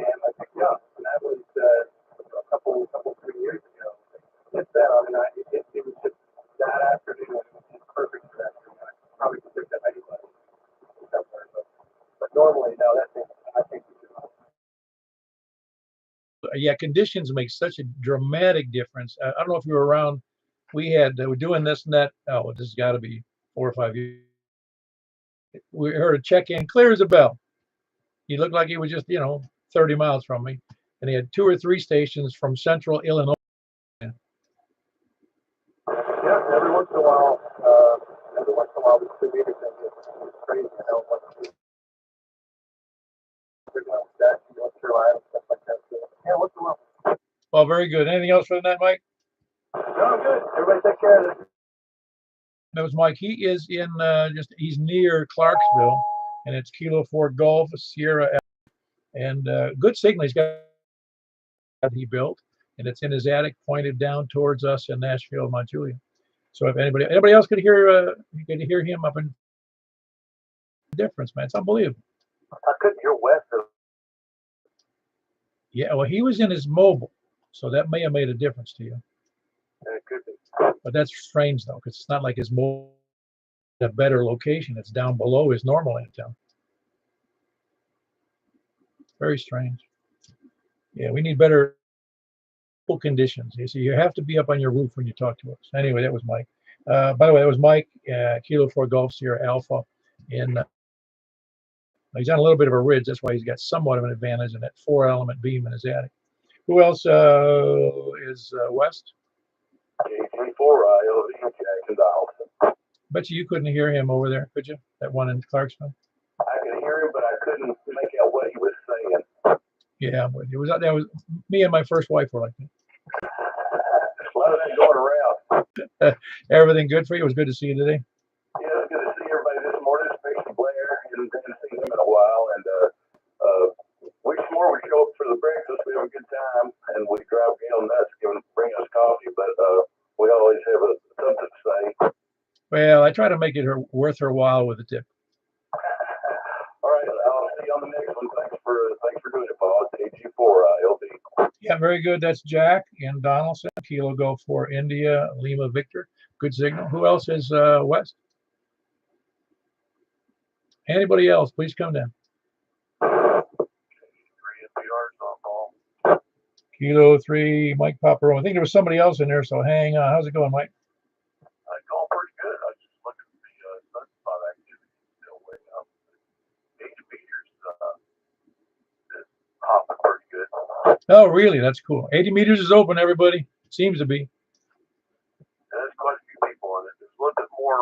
And I picked you up, and that was a couple, 3 years ago. Since then, I mean, it was just that afternoon, it was just perfect for that afternoon. I probably could pick that anyway. But normally, no, that's it. I think we should. Yeah, conditions make such a dramatic difference. I don't know if you were around. We're doing this and that. Oh, this has got to be 4 or 5 years. We heard a check-in, clear as a bell. He looked like he was just, 30 miles from me. And he had 2 or 3 stations from central Illinois. Yeah, every once in a while, the severe thing is crazy. I know what that, North Carolina, stuff like that. So, yeah, once in a while. Well, very good. Anything else for the night, Mike? No, I'm good. Everybody take care of it. That was Mike. He is in he's near Clarksville, and it's Kilo 4 Golf Sierra, and good signal he's got. He built, and it's in his attic, pointed down towards us in Nashville, Montjulia. So if anybody else could hear him up in difference, man, it's unbelievable. I couldn't hear west of. Yeah, well, he was in his mobile, so that may have made a difference to you. It could be. But that's strange though, because it's not like his mobile a better location. It's down below his normal antenna. Very strange. Yeah, we need better conditions. You see, you have to be up on your roof when you talk to us. Anyway, that was Mike. By the way, that was Mike, Kilo 4 Golf Sierra Alpha. He's on a little bit of a ridge. That's why he's got somewhat of an advantage in that 4-element beam in his attic. Who else is west? Bet you couldn't hear him over there, could you? That one in Clarksville. I could hear him, but I couldn't make out what he was saying. Yeah, but that was me and my first wife were like that. A lot of that going around. Everything good for you? It was good to see you today. Yeah, it's good to see everybody this morning, especially Blair. Hadn't seen him in a while, and weeks more we show up for the breakfast. We have a good time, and we drive Gail nuts, bring us coffee, but we always have something to say. Well, I try to make it worth her while with a tip. All right, I'll see you on the next one. Thanks for doing it, Paul. It's AG4 LB. Yeah, very good. That's Jack in Donaldson. Kilo Golf 4 India, Lima Victor. Good signal. Who else is west? Anybody else, please come down. 3 NPRs on ball. Kilo 3, Mike Popper. I think there was somebody else in there, so hang on. How's it going, Mike? Going pretty good. I just looked at the sunspot activity still way up. 80 meters is hopping pretty good. Oh, really? That's cool. 80 meters is open, everybody. Seems to be. There's quite a few people on it. There's a little bit more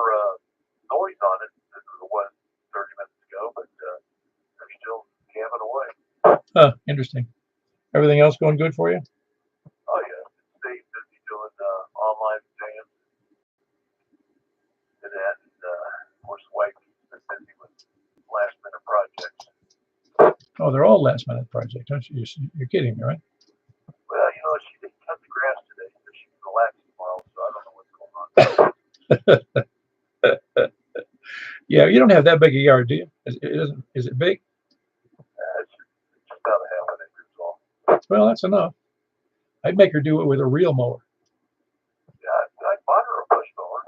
noise on it than there was 30 minutes ago, but they're still camping away. Huh, interesting. Everything else going good for you? Oh, yeah. Staying busy doing online exams and that. And, of course, White's been busy with last-minute projects. Oh, they're all last-minute projects, aren't you? You're kidding me, right? Well, she didn't cut the grass today, so she's relaxing tomorrow, so I don't know what's going on. Yeah, you don't have that big a yard, do you? Is it big? It's just about a half an acre tall. Well, that's enough. I'd make her do it with a real mower. Yeah, I bought her a push mower.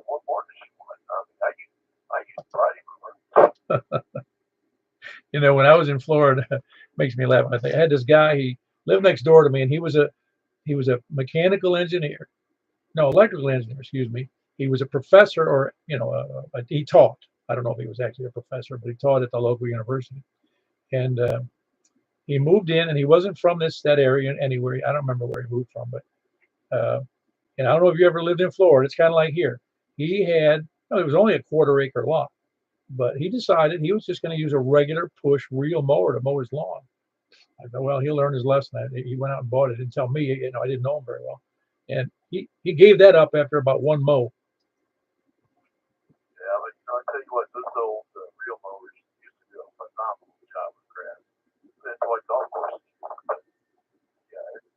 What more does she want? I use riding mower. When I was in Florida, it makes me laugh. I had this guy. He lived next door to me, and he was a mechanical engineer. No, electrical engineer. Excuse me. He was a professor, or he taught. I don't know if he was actually a professor, but he taught at the local university. And he moved in, and he wasn't from that area anywhere. I don't remember where he moved from, but and I don't know if you ever lived in Florida. It's kind of like here. It was only a 1/4 acre lot, but he decided he was just going to use a regular push reel mower to mow his lawn. I thought, well, he'll learn his lesson. He went out and bought it. Didn't tell me. I didn't know him very well, and he gave that up after about one mow. Yeah, but I tell you what, those old real mowers used to do a phenomenal job with grass. That's why golf courses. Yeah, it's just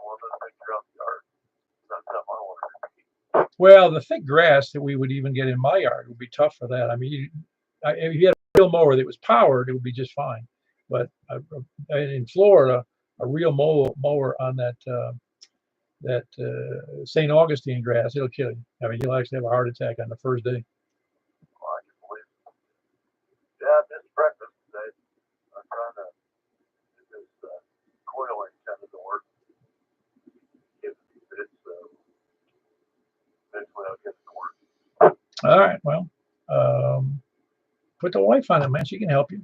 one of those things around the yard. Not something I want to repeat. Well, the thick grass that we would even get in my yard would be tough for that. I mean, if you had a real mower that was powered, it would be just fine. But in Florida, a real mower on that St. Augustine grass, it'll kill you. I mean, you'll actually have a heart attack on the first day. Well, I can believe it. Yeah, I missed breakfast today. I'm trying to get this coiling tended to work. Give it a bit, so eventually I'll get it to work. All right, well, put the wife on it, man. She can help you.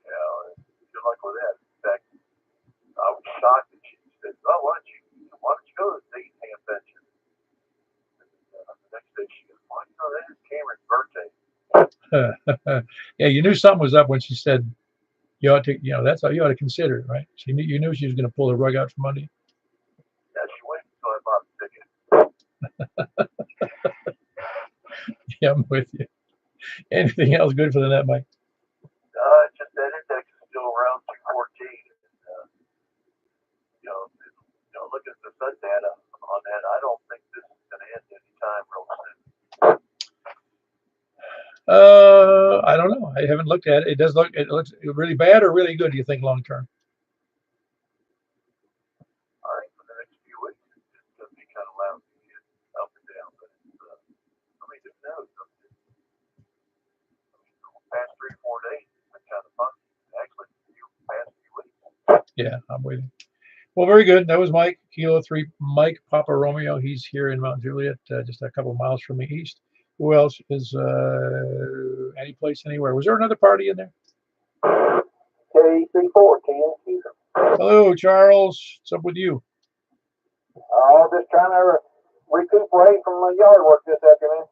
Yeah, good luck with that. In fact, I was shocked that she said, "Oh, why don't you go to the date convention?" The next day she goes, "Well, that is Cameron's birthday." Yeah, you knew something was up when she said you ought to. That's how you ought to consider it, right? You knew she was going to pull the rug out from under you. Yeah, she waited until I bought the ticket. Yeah, I'm with you. Anything else good for the net, Mike? It's just that index is still around 214. Looking at the sun data on that, I don't think this is going to end anytime real soon. I don't know. I haven't looked at it. It looks really bad or really good, do you think, long term? I think for the next few weeks, it's going to be kind of lousy up and down. But who knows? Past 3 or 4 days, it's been kind of fun. Actually, past few weeks. Yeah, I'm waiting. Well, very good. That was Mike, Kilo 3, Mike Papa Romeo. He's here in Mount Juliet, just a couple of miles from the east. Who else is any place anywhere? Was there another party in there? KC4, Ken. Hello, Charles. What's up with you? Just trying to recuperate from my yard work this afternoon.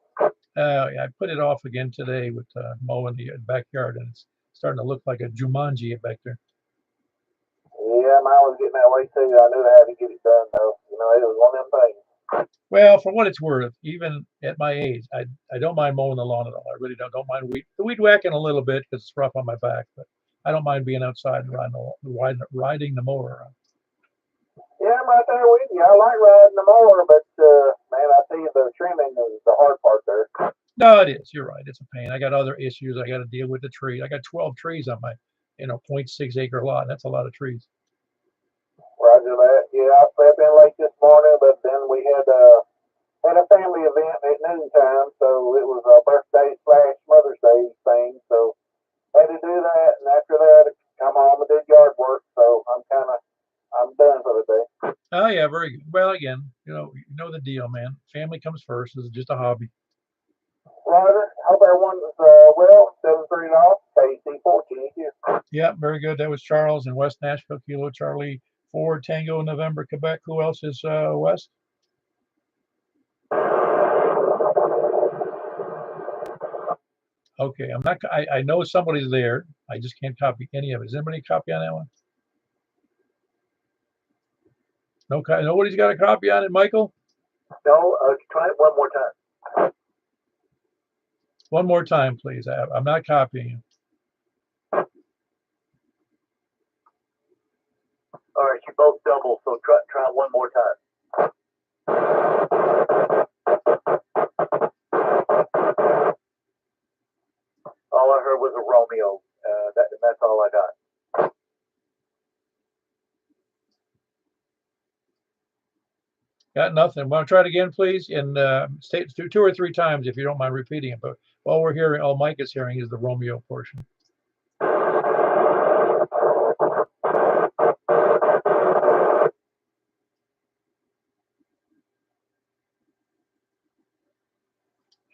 Yeah, I put it off again today with mowing the backyard, and it's starting to look like a Jumanji back there. Yeah, mine was getting that way too. I knew I had to get it done, though. It was one of them things. Well, for what it's worth, even at my age, I don't mind mowing the lawn at all. I really don't. Don't mind weed whacking a little bit because it's rough on my back, but I don't mind being outside and riding the mower around. Yeah, I'm right there with you. I like riding the mower, but man, I tell you, the trimming is the hard part there. No, it is. You're right. It's a pain. I got other issues. I got to deal with the tree. I got 12 trees on my 0.6 acre lot. That's a lot of trees. Roger that. Yeah, I slept in late this morning, but then we had a family event at noontime, so it was a birthday / Mother's Day thing. Oh yeah, very good. Well, again, you know the deal, man. Family comes first. This is just a hobby. Roger. Hope everyone's well. 7:30 off. KC14 here. Yeah, very good. That was Charles in West Nashville, Kilo Charlie 4 Tango November Quebec. Who else is West? Okay, I'm not. I know somebody's there. I just can't copy any of it. Is anybody copy on that one? No, nobody's got a copy on it, Michael. No, try it one more time. One more time, please. I'm not copying you. All right, you both double, so try it one more time. All I heard was a Romeo. That's all I got. Got nothing. Want to try it again, please? And say it 2 or 3 times if you don't mind repeating it. But all we're hearing, all Mike is hearing, is the Romeo portion.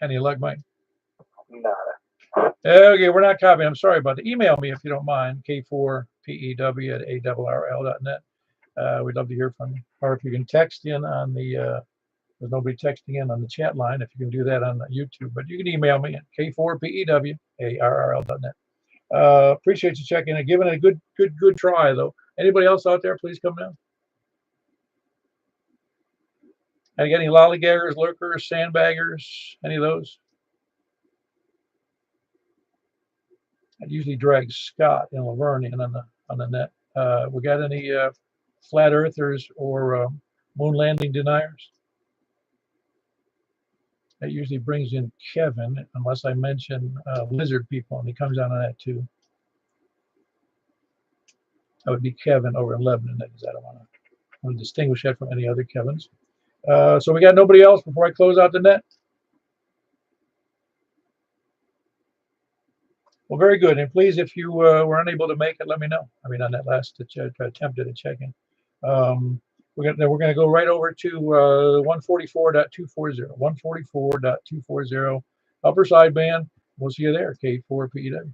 Any luck, Mike? Nada. Okay, we're not copying. I'm sorry about it. Email me if you don't mind. K4PEW@ARRL.net. We'd love to hear from you. Or if you can text in on the, there's nobody texting in on the chat line, if you can do that on YouTube. But you can email me at K4PEW@ARRL.net. Appreciate you checking and giving it a good try, though. Anybody else out there, please come down. And any lollygaggers, lurkers, sandbaggers, any of those? I'd usually drag Scott and Laverne in on the net. We got any flat earthers or moon landing deniers? That usually brings in Kevin, unless I mention lizard people, and he comes down on that too. That would be Kevin over in Lebanon. I don't want to distinguish that from any other Kevins. So we got nobody else before I close out the net? Well, very good. And please, if you were unable to make it, let me know. I mean, on that last attempt at a check-in. We're going to go right over to 144.240. 144.240 upper sideband. We'll see you there. K4PEW.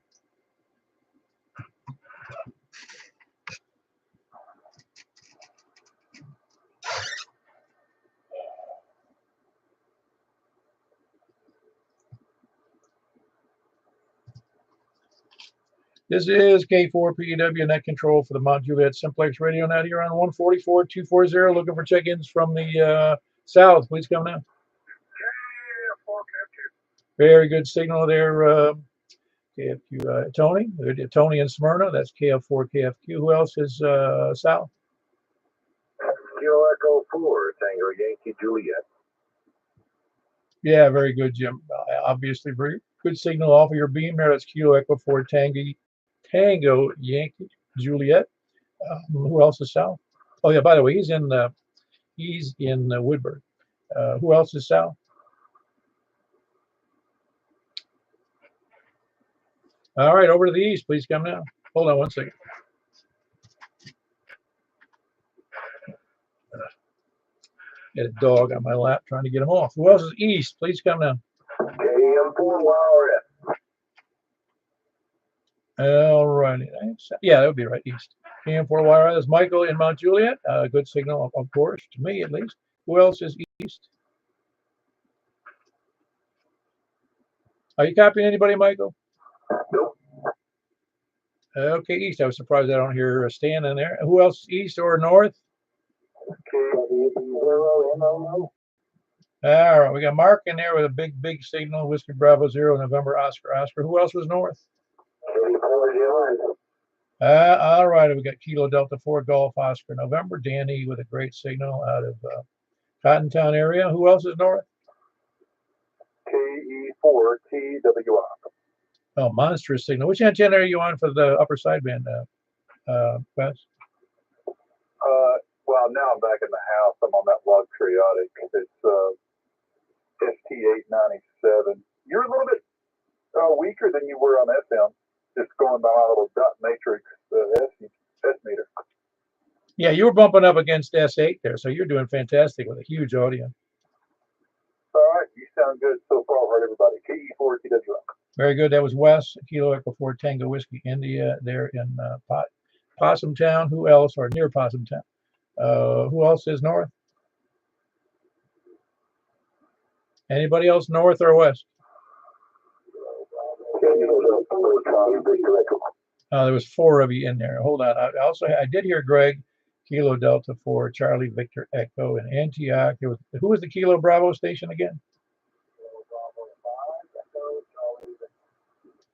This is K4PEW net control for the Mount Juliet Simplex radio net here on 144.240. Looking for check-ins from the south. Please come now. Very good signal there. KFQ, Tony. Tony in Smyrna. That's KF4 KFQ. Who else is south? Kilo Echo 4, Tango Yankee Juliet. Yeah, very good, Jim. Obviously, very good signal off of your beam there. That's Kilo Echo 4 Tango Yankee Juliet. Who else is south? Oh yeah, by the way, he's in Woodburn. Who else is south? All right, over to the east. Please come now. Hold on one second. Got a dog on my lap trying to get him off. Who else is east? Please come now. KM4YRF. All righty. Yeah, that would be right, east. KM4YRF. That's Michael in Mount Juliet. Good signal, of course, to me at least. Who else is east? Are you copying anybody, Michael? Nope. Okay, east. I was surprised I don't hear Stan in there. Who else, east or north? K0NO. All right, we got Mark in there with a big signal. Whiskey Bravo 0, November Oscar. Who else was north? All right, we got Kilo Delta 4 Golf Oscar November. Danny with a great signal out of Cottontown area. Who else is north? KE4TWR. Oh, monstrous signal. Which antenna are you on for the upper sideband, Wes? Well, now I'm back in the house. I'm on that log triotic. It's ST897. You're a little bit weaker than you were on FM. Just going by my little dot matrix S meter. Yeah, you were bumping up against S8 there, so you're doing fantastic with a huge audio. All right, you sound good so far, right, everybody? KE4TWI. Very good. That was Wes, Kilo Echo 4 Tango Whiskey, India, there in Possum Town. Who else? Or near Possum Town. Who else is north? Anybody else north or west? There was 4 of you in there. Hold on. I did hear Greg, Kilo Delta 4, Charlie Victor Echo, and Antioch. Who was the Kilo Bravo station again?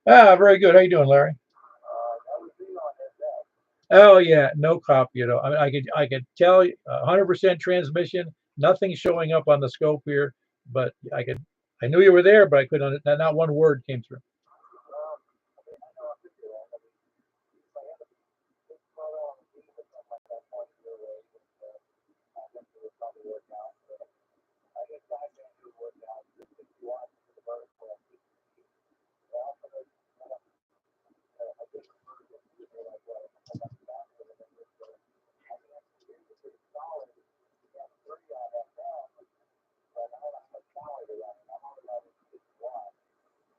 Ah, very good. How you doing, Larry? Oh yeah, no copy at all. I mean, I could tell 100% transmission, nothing showing up on the scope here, but I knew you were there, but I couldn't. Not one word came through.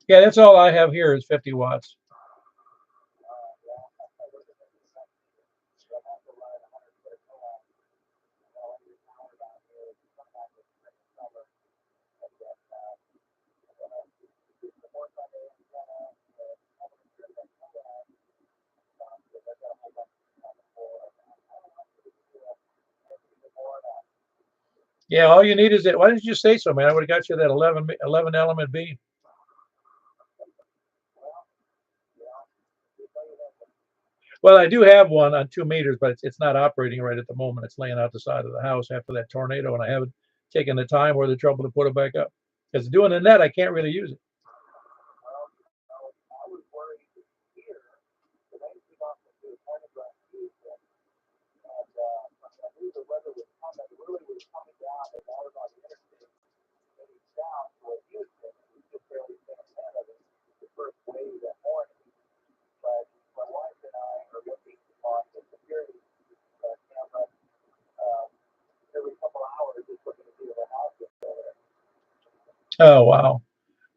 Yeah, that's all I have here is 50 watts. Yeah, all you need is that. Why didn't you say so, man? I would have got you that 11 element B. Well, I do have one on 2 meters, but it's not operating right at the moment. It's laying out the side of the house after that tornado, and I haven't taken the time or the trouble to put it back up. Because doing the net, I can't really use it. Oh wow.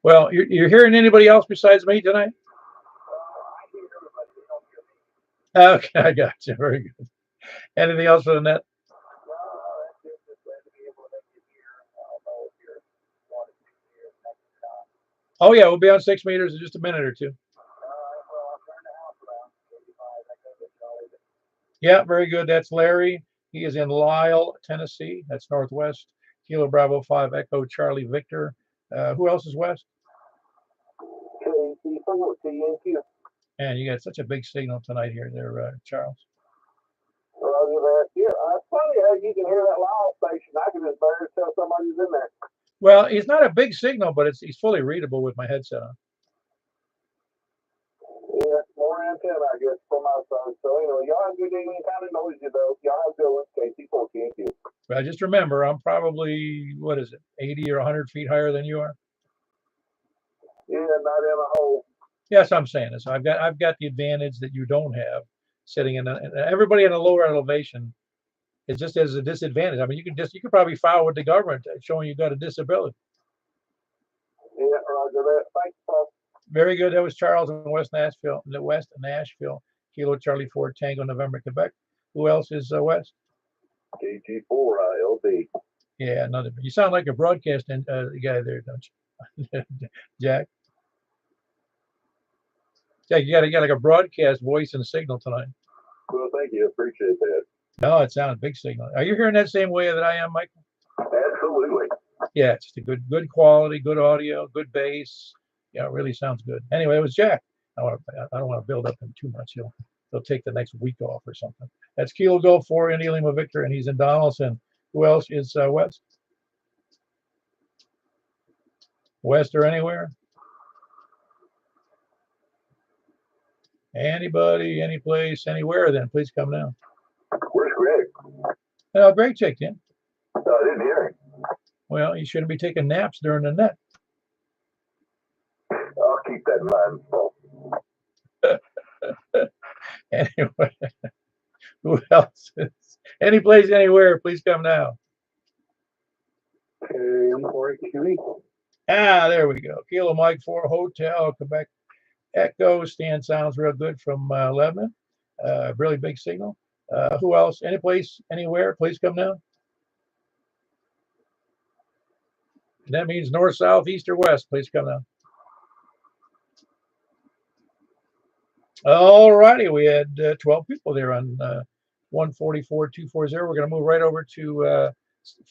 Well, you're hearing anybody else besides me tonight? Okay, I got you. Very good. Anything else for the net? Oh yeah, we'll be on 6 meters in just a minute or two. Yeah, very good. That's Larry. He is in Lyle, Tennessee. That's northwest. Kilo Bravo 5 Echo Charlie Victor. Who else is west? And you got such a big signal tonight here there, Charles. Yeah, it's funny how you can hear that Lyle station. I can just barely tell somebody's in there. Well, it's not a big signal, but he's fully readable with my headset on. Yeah, more antenna, I guess, from my side. So anyway, y'all have good evening. Kind of noisy though. Y'all have good ones. KT4 TNQ. Well, just remember, I'm probably, what is it, 80 or 100 feet higher than you are? Yeah, not in a hole. Yes, I'm saying this. I've got the advantage that you don't have, sitting in everybody in a lower elevation. It just has a disadvantage. I mean, you could probably file with the government showing you got a disability. Yeah, roger that. Thanks, Paul. Very good. That was Charles in West Nashville. Kilo Charlie 4 Tango November Quebec. Who else is west? KT4 ILD. Yeah, another. You sound like a broadcast guy there, don't you, Jack? Jack, you got like a broadcast voice and signal tonight. Well, thank you. Appreciate that. No, it sounds big signal. Are you hearing that same way that I am, Michael? Absolutely. Yeah, it's just a good quality, good audio, good bass. Yeah, it really sounds good. Anyway, it was Jack. I don't want to build up him too much. He'll take the next week off or something. That's Kilo Go 4 India Lima Victor, and he's in Donaldson. Who else is west? West or anywhere? Anybody, any place, anywhere? Then please come down. Where's Greg? Oh, Greg checked in. I didn't hear him. Well, you shouldn't be taking naps during the net. I'll keep that in mind, Paul. Anyway, who else is? Any place, anywhere, please come now. KM4 QE. Ah, there we go. Kilo Mike 4 Hotel, Quebec Echo. Stan sounds real good from Lebanon. Really big signal. Who else? Any place, anywhere, please come now. And that means north, south, east, or west. Please come now. All righty, we had 12 people there on 144.240. We're going to move right over to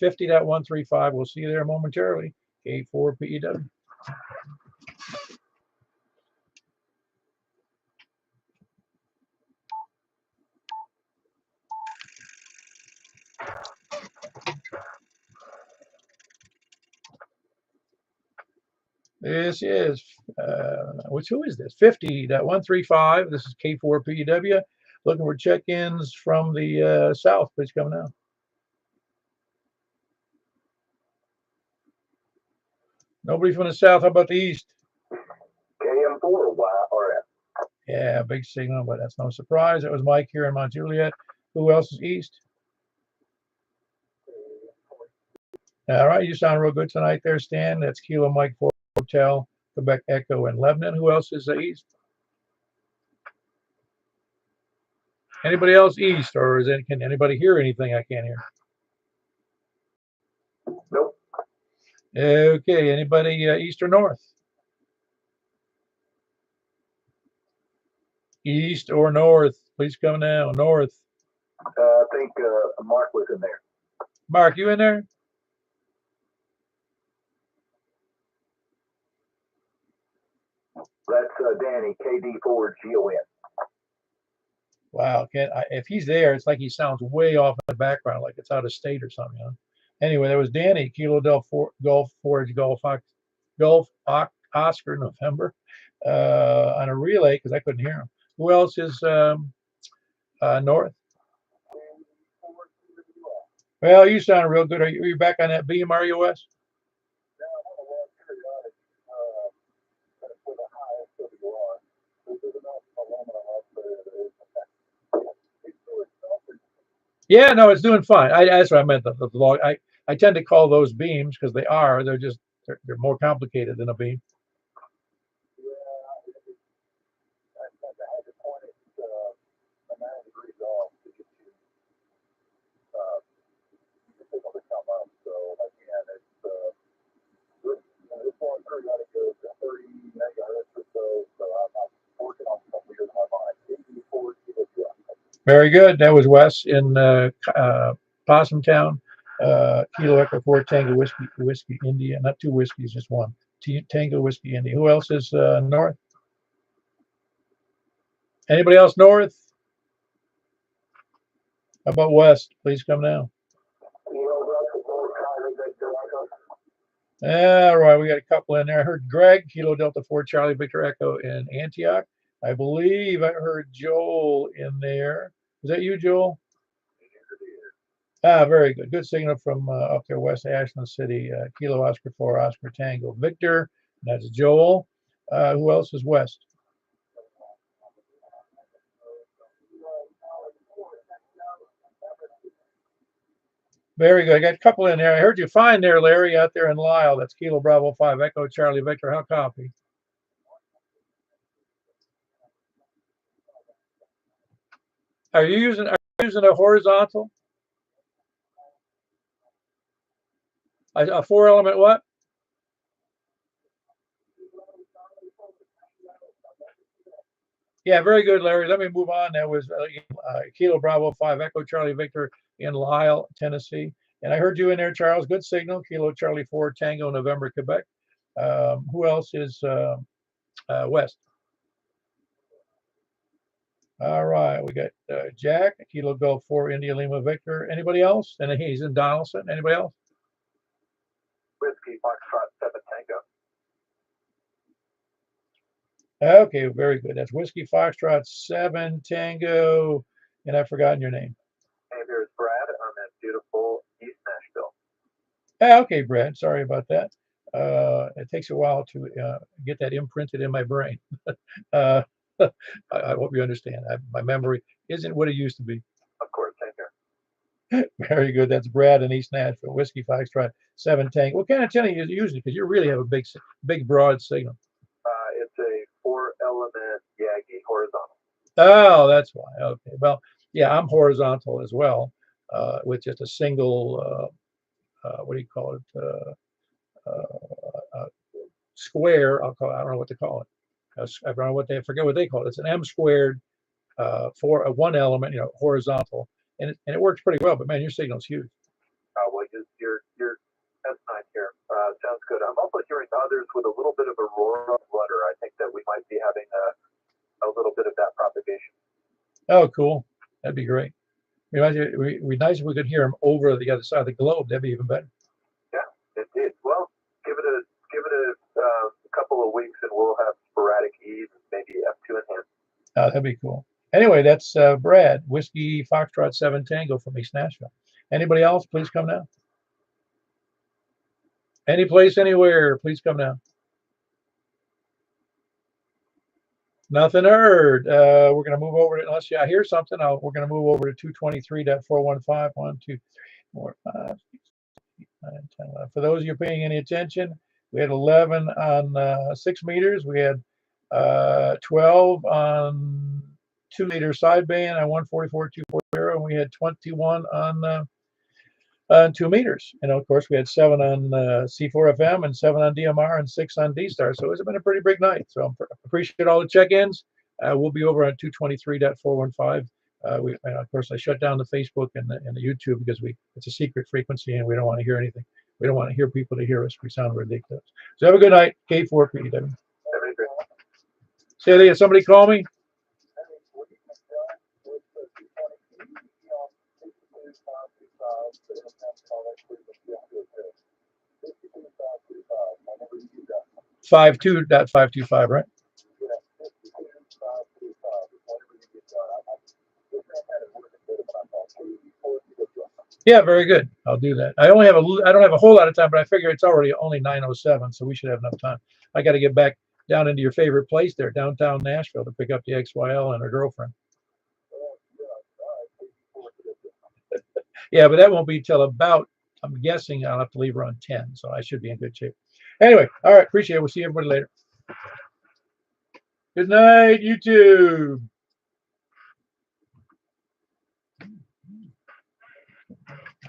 50.135. We'll see you there momentarily. K4PEW. This is, who is this? 50.135. This is K4PEW. Looking for check-ins from the south. Please come now. Nobody from the south. How about the east? KM4 YRF. Yeah, big signal, but that's no surprise. That was Mike here in Mount Juliet. Who else is east? All right, you sound real good tonight there, Stan. That's Kilo Mike 4 Hotel, Quebec Echo, and Lebanon. Who else is east? Anybody else east, or can anybody hear anything I can't hear? Nope. Okay, anybody east or north? East or north? Please come now. North. I think Mark was in there. Mark, you in there? That's Danny, KD4GON. Wow, if he's there, it's like he sounds way off in the background, like it's out of state or something. Anyway, there was Danny, Kilo Del Golf Forge Golf Oscar November on a relay because I couldn't hear him. Who else is north? Well, you sound real good. Are you back on that beam, RUS? Yeah, no, it's doing fine. That's what I meant. The log. I tend to call those beams because they are. They're more complicated than a beam. Very good. That was Wes in Possum Town. Kilo Echo 4 Tango Whiskey India. Not two whiskeys, just one. Tango Whiskey India. Who else is north? Anybody else north? How about west? Please come now. All right, we got a couple in there. I heard Greg, Kilo Delta 4 Charlie Victor Echo in Antioch. I believe I heard Joel in there. Was that you, Joel? Ah, very good. Good signal from up there, West Ashland City. Kilo Oscar 4 Oscar Tango Victor. That's Joel. Who else is west? Very good. I got a couple in there. I heard you fine there, Larry, out there in Lyle. That's Kilo Bravo 5 Echo Charlie Victor. How copy? Are you using a horizontal? A 4-element what? Yeah, very good, Larry. Let me move on. That was Kilo Bravo 5 Echo Charlie Victor in Lyle, Tennessee. And I heard you in there, Charles. Good signal. Kilo Charlie 4 Tango November, Quebec. Who else is west? All right, we got Jack, Kilo Golf 4 India Lima Victor. Anybody else? And he's in Donaldson. Anybody else? Whiskey Foxtrot 7 Tango. Okay, very good. That's Whiskey Foxtrot 7 Tango. And I've forgotten your name. Hey, there's Brad. I'm in beautiful East Nashville. Okay, Brad. Sorry about that. It takes a while to get that imprinted in my brain. I hope you understand. My memory isn't what it used to be. Of course, take care. Very good. That's Brad in East Nashville. Whiskey Foxtrot 7 Tank. What kind of antenna you using? Because you really have a big, broad signal. It's a 4-element Yagi horizontal. Oh, that's why. Okay. Well, yeah, I'm horizontal as well, with just a single, what do you call it? Square. I don't know what to call it. I don't know what I forget what they call it. It's an M squared for a 1 element, horizontal, and it works pretty well. But man, your signal's huge. Well, you're that's nice here. Sounds good. I'm also hearing others with a little bit of aurora flutter. I think that we might be having a little bit of that propagation. Oh, cool. That'd be great. It'd be nice if we could hear them over the other side of the globe. That'd be even better. Yeah, it did. Well, give it a couple of weeks, and we'll have sporadic E's, maybe F2 in hand. That'd be cool. Anyway, that's Brad, Whiskey Foxtrot 7 Tango from East Nashville. Anybody else? Please come now. Any place, anywhere, please come now. Nothing heard. We're going to move over to, unless I hear something, we're going to move over to 223.415. 1, 2, 4, 5, 6, 7, 8, 9, 10, 11. For those of you paying any attention, we had 11 on 6 meters. We had 12 on 2 meter sideband on 144.240, and we had 21 on 2 meters. And of course, we had 7 on C4FM and 7 on DMR and 6 on D-Star. So it's been a pretty big night. So I appreciate all the check-ins. We'll be over on 223.415. And of course, I shut down the Facebook and the YouTube because it's a secret frequency and we don't want to hear anything. We don't want to hear people to hear us. We sound ridiculous. So have a good night. K4PW. Say, somebody call me? Five 2.525, right? Yeah, very good. I'll do that. I don't have a whole lot of time, but I figure it's already only 9:07, so we should have enough time. I got to get back down into your favorite place there, downtown Nashville, to pick up the XYL and her girlfriend. Yeah, but that won't be till about, I'm guessing I'll have to leave around 10, so I should be in good shape. Anyway, all right, appreciate it. We'll see everybody later. Good night, YouTube.